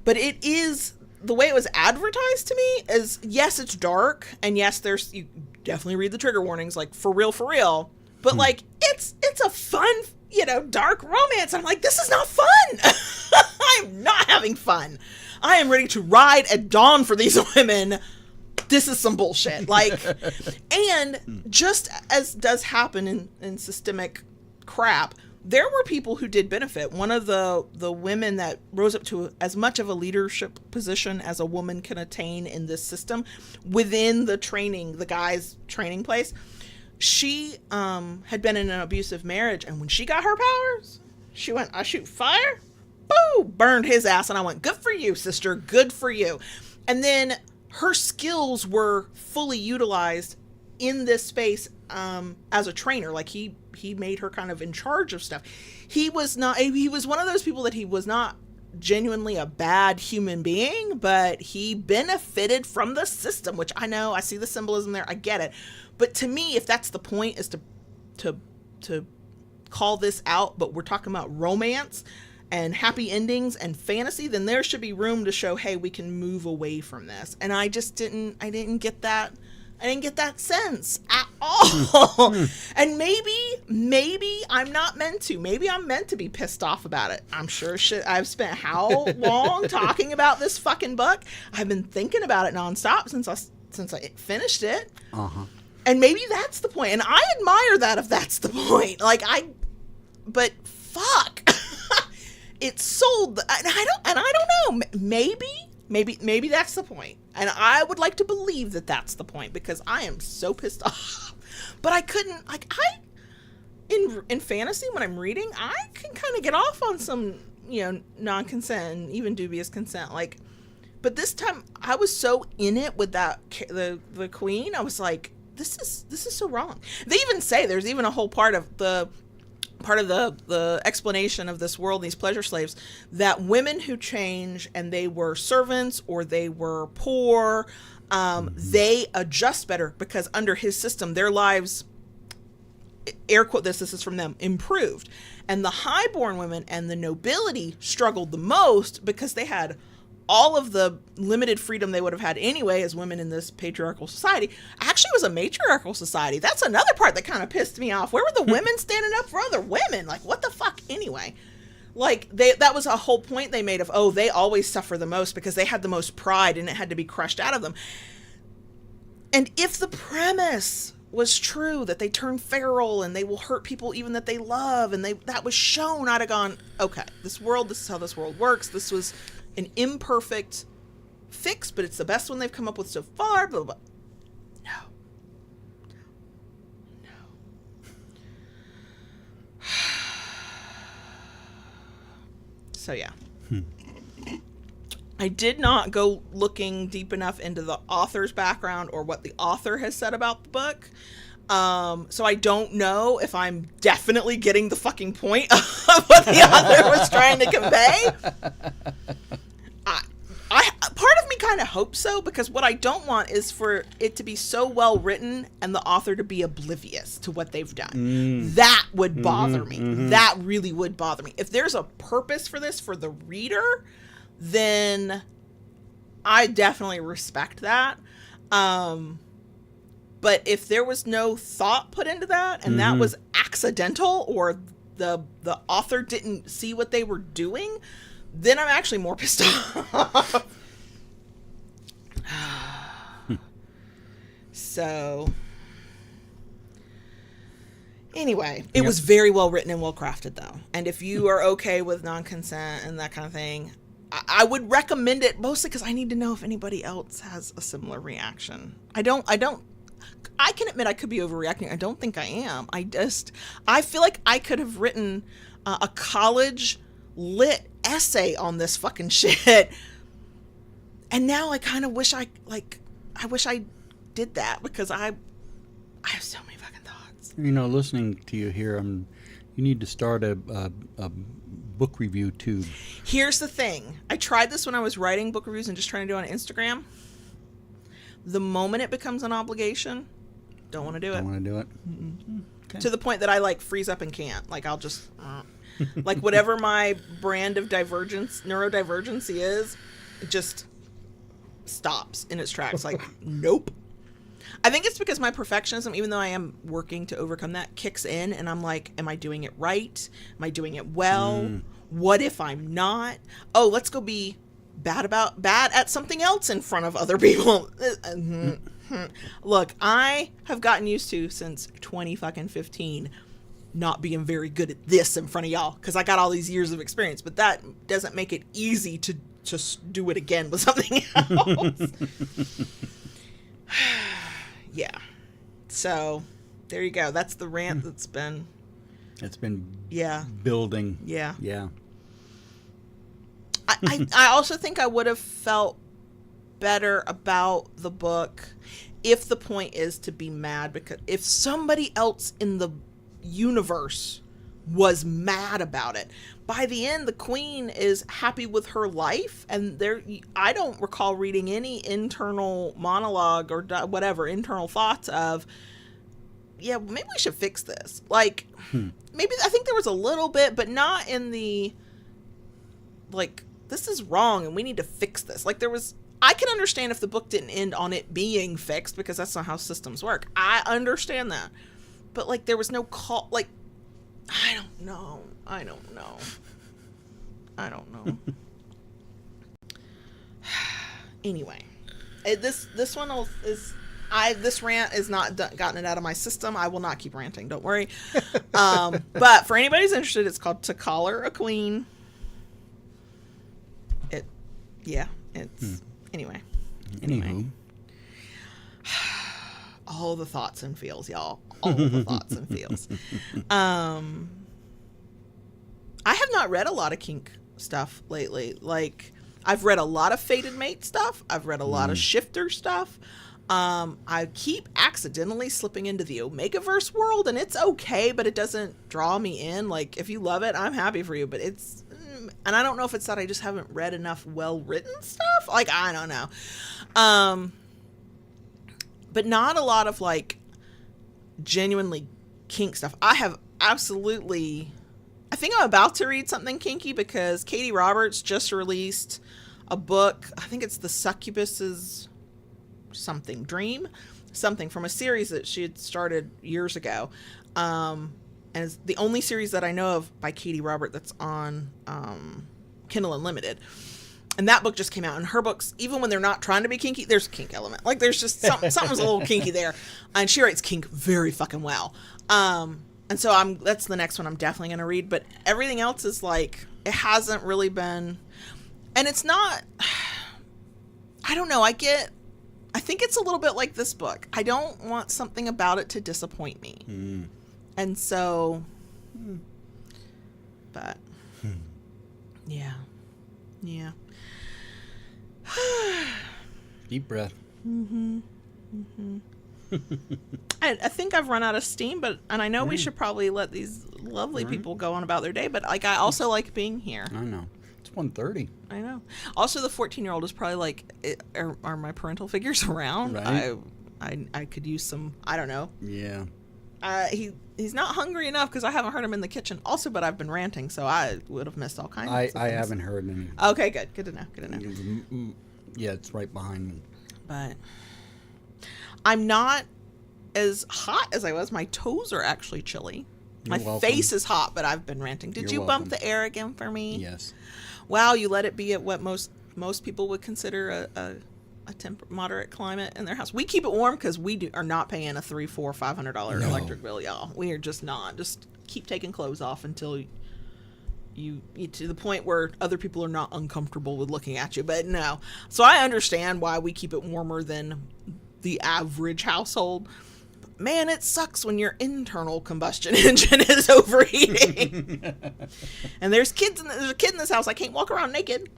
But it is, the way it was advertised to me is, yes, it's dark, and yes, you definitely read the trigger warnings, like, for real, but like, it's a fun, dark romance. I'm like, this is not fun. I'm not having fun. I am ready to ride at dawn for these women. This is some bullshit. Like, and just as does happen in systemic crap, there were people who did benefit. One of the women that rose up to as much of a leadership position as a woman can attain in this system within the guy's training place, she had been in an abusive marriage, and when she got her powers, she went, I shoot fire, boo, burned his ass, and I went, good for you, sister, good for you. And then her skills were fully utilized in this space as a trainer. Like, he made her kind of in charge of stuff. He was one of those people that he was not genuinely a bad human being, but he benefited from the system, which I know, I see the symbolism there, I get it. But to me, if that's the point, is to call this out, but we're talking about romance and happy endings and fantasy, then there should be room to show, hey, we can move away from this. And I didn't get that. I didn't get that sense at all. And maybe I'm not meant to. Maybe I'm meant to be pissed off about it. I'm sure I've spent how long talking about this fucking book? I've been thinking about it nonstop since I finished it. And maybe that's the point. And I admire that if that's the point. Like, but fuck. It's sold, and I don't know. Maybe that's the point. And I would like to believe that that's the point, because I am so pissed off. But I couldn't, like, in fantasy, when I'm reading, I can kind of get off on some, non-consent and even dubious consent. Like, but this time I was so in it with the queen. I was like, this is so wrong. They even say, there's even a whole part of the explanation of this world, these pleasure slaves, that women who change and they were servants or they were poor, they adjust better because under his system, their lives, air quote this is from them, improved. And the highborn women and the nobility struggled the most because they had all of the limited freedom they would have had anyway as women in this patriarchal society. Actually, was a matriarchal society. That's another part that kind of pissed me off. Where were the women standing up for other women? Like, what the fuck anyway? Like, that was a whole point they made of, oh, they always suffer the most because they had the most pride and it had to be crushed out of them. And if the premise was true, that they turn feral and they will hurt people even that they love, and that was shown, I'd have gone, okay, this is how this world works. This was an imperfect fix, but it's the best one they've come up with so far, blah, blah, blah. No. So yeah. I did not go looking deep enough into the author's background or what the author has said about the book. So I don't know if I'm definitely getting the fucking point of what the author was trying to convey. Part of me kind of hopes so, because what I don't want is for it to be so well written and the author to be oblivious to what they've done. That would bother me. That really would bother me. If there's a purpose for this for the reader, then I definitely respect that. But if there was no thought put into that, and that was accidental, or the author didn't see what they were doing, then I'm actually more pissed off. So, anyway, it was very well written and well crafted, though. And if you are okay with non-consent and that kind of thing, I would recommend it mostly because I need to know if anybody else has a similar reaction. I can admit I could be overreacting. I don't think I am. I feel like I could have written a college lit essay on this fucking shit. And now I kind of wish I wish I did that because I have so many fucking thoughts. You know, listening to you here, you need to start a book review tube. Here's the thing. I tried this when I was writing book reviews and just trying to do it on Instagram. The moment it becomes an obligation, don't want to do it. Don't want to do it. Okay. To the point that I like freeze up and can't. Like I'll just like whatever my brand of neurodivergency is, it just stops in its tracks. Like nope. I think it's because my perfectionism, even though I am working to overcome that, kicks in and I'm like, am I doing it right? Am I doing it well? What if I'm not? Oh, let's go be bad at something else in front of other people. Look, I have gotten used to since 2015 not being very good at this in front of y'all because I got all these years of experience, but that doesn't make it easy to just do it again with something else. Yeah. So there you go. That's the rant that's been. It's been yeah building. Yeah. Yeah. I also think I would have felt better about the book if the point is to be mad, because if somebody else in the universe was mad about it, by the end the queen is happy with her life, and I don't recall reading any internal monologue or whatever internal thoughts of yeah, maybe we should fix this. Like maybe I think there was a little bit, but not in the like this is wrong and we need to fix this. Like there was, I can understand if the book didn't end on it being fixed because that's not how systems work. I understand that. But like there was no call, like I don't know. Anyway, this one is this rant is not gotten it out of my system. I will not keep ranting. Don't worry. But for anybody who's interested, it's called To Collar a Queen. Anyway. All the thoughts and feels, y'all. All the thoughts and feels. I have not read a lot of kink stuff lately. Like, I've read a lot of Fated Mate stuff. I've read a lot of Shifter stuff. I keep accidentally slipping into the Omegaverse world, and it's okay, but it doesn't draw me in. Like, if you love it, I'm happy for you, but it's... And I don't know if it's that I just haven't read enough well-written stuff. Like, I don't know. But not a lot of, like, genuinely kink stuff. I have absolutely... I think I'm about to read something kinky because Katie Roberts just released a book. I think it's The Succubus's something dream, something from a series that she had started years ago. And it's the only series that I know of by Katie Robert that's on Kindle Unlimited. And that book just came out. And her books, even when they're not trying to be kinky, there's a kink element. Like, there's just something's a little kinky there. And she writes kink very fucking well. And so that's the next one I'm definitely going to read. But everything else is like, it hasn't really been... And it's not... I don't know. I think it's a little bit like this book. I don't want something about it to disappoint me. And so... But... Yeah. Deep breath. I think I've run out of steam, and I know we should probably let these lovely people go on about their day, but like I also like being here. I know. It's 1:30. I know. Also, the 14-year-old is probably like, are my parental figures around? Right. I could use some, I don't know. Yeah. He's not hungry enough because I haven't heard him in the kitchen. Also, but I've been ranting, so I would have missed all kinds of things. I haven't heard any. Okay, good. Good to know. Yeah, it's right behind me. But I'm not as hot as I was. My toes are actually chilly. You're my welcome. Face is hot, but I've been ranting. Did You're you welcome. bump the air again for me? Yes. Wow, you let it be at what most people would consider a moderate climate in their house. We keep it warm because we are not paying a $300, $400, $500 electric bill, y'all. We are just not. Just keep taking clothes off until you to the point where other people are not uncomfortable with looking at you. But no. So I understand why we keep it warmer than the average household. But man, it sucks when your internal combustion engine is overheating. And there's a kid in this house. I can't walk around naked.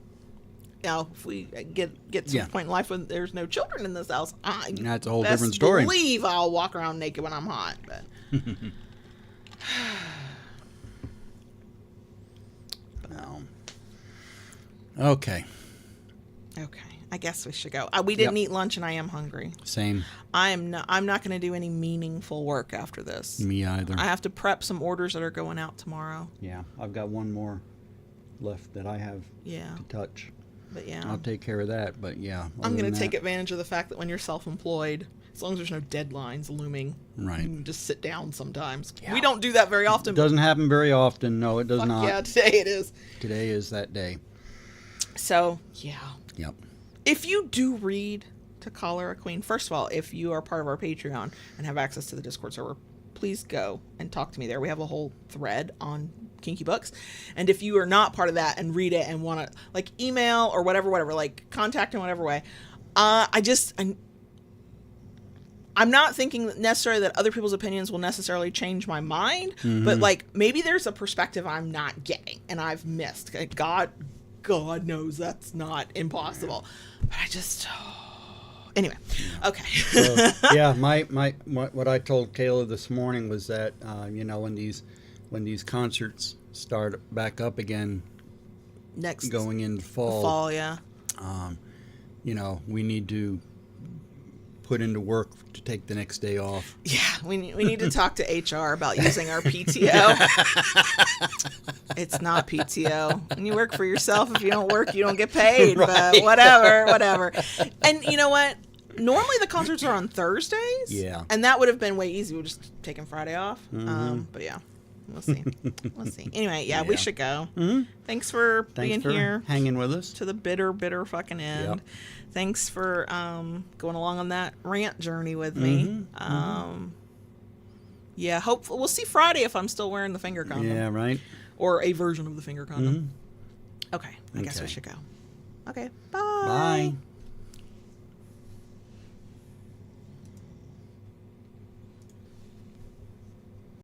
Now, if we get to a point in life when there's no children in this house, that's a whole different story. Believe I'll walk around naked when I'm hot. But no. Okay. I guess we should go. We didn't eat lunch, and I am hungry. Same. I'm not going to do any meaningful work after this. Me either. I have to prep some orders that are going out tomorrow. Yeah, I've got one more left that I have to touch. But yeah, I'll take care of that. But yeah, I'm going to take advantage of the fact that when you're self-employed, as long as there's no deadlines looming, right, you can just sit down sometimes. Yeah. We don't do that very often. It doesn't happen very often. No, it does not. Yeah, today it is. Today is that day. So yeah. Yep. If you do read To Collar a Queen, first of all, if you are part of our Patreon and have access to the Discord server, please go and talk to me there. We have a whole thread on kinky books. And if you are not part of that and read it and want to like email or whatever, like contact in whatever way, I'm not thinking necessarily that other people's opinions will necessarily change my mind, but like maybe there's a perspective I'm not getting and I've missed. God knows that's not impossible. But I just anyway, okay. So, yeah, my what I told Kayla this morning was that when these concerts start back up again, Next going into fall, yeah. We need to put into work to take the next day off. Yeah, we need to talk to HR about using our PTO. It's not PTO. When you work for yourself, if you don't work, you don't get paid. Right. But whatever. And you know what? Normally the concerts are on Thursdays. Yeah. And that would have been way easy. We're just taking Friday off. But yeah. We'll see. Anyway, yeah, we should go. Thanks for being here. Hanging with us. To the bitter fucking end. Yep. Thanks for going along on that rant journey with me. Yeah, hopefully we'll see Friday if I'm still wearing the finger condom. Yeah, right. Or a version of the finger condom. Okay, I guess we should go. Okay, bye. Bye.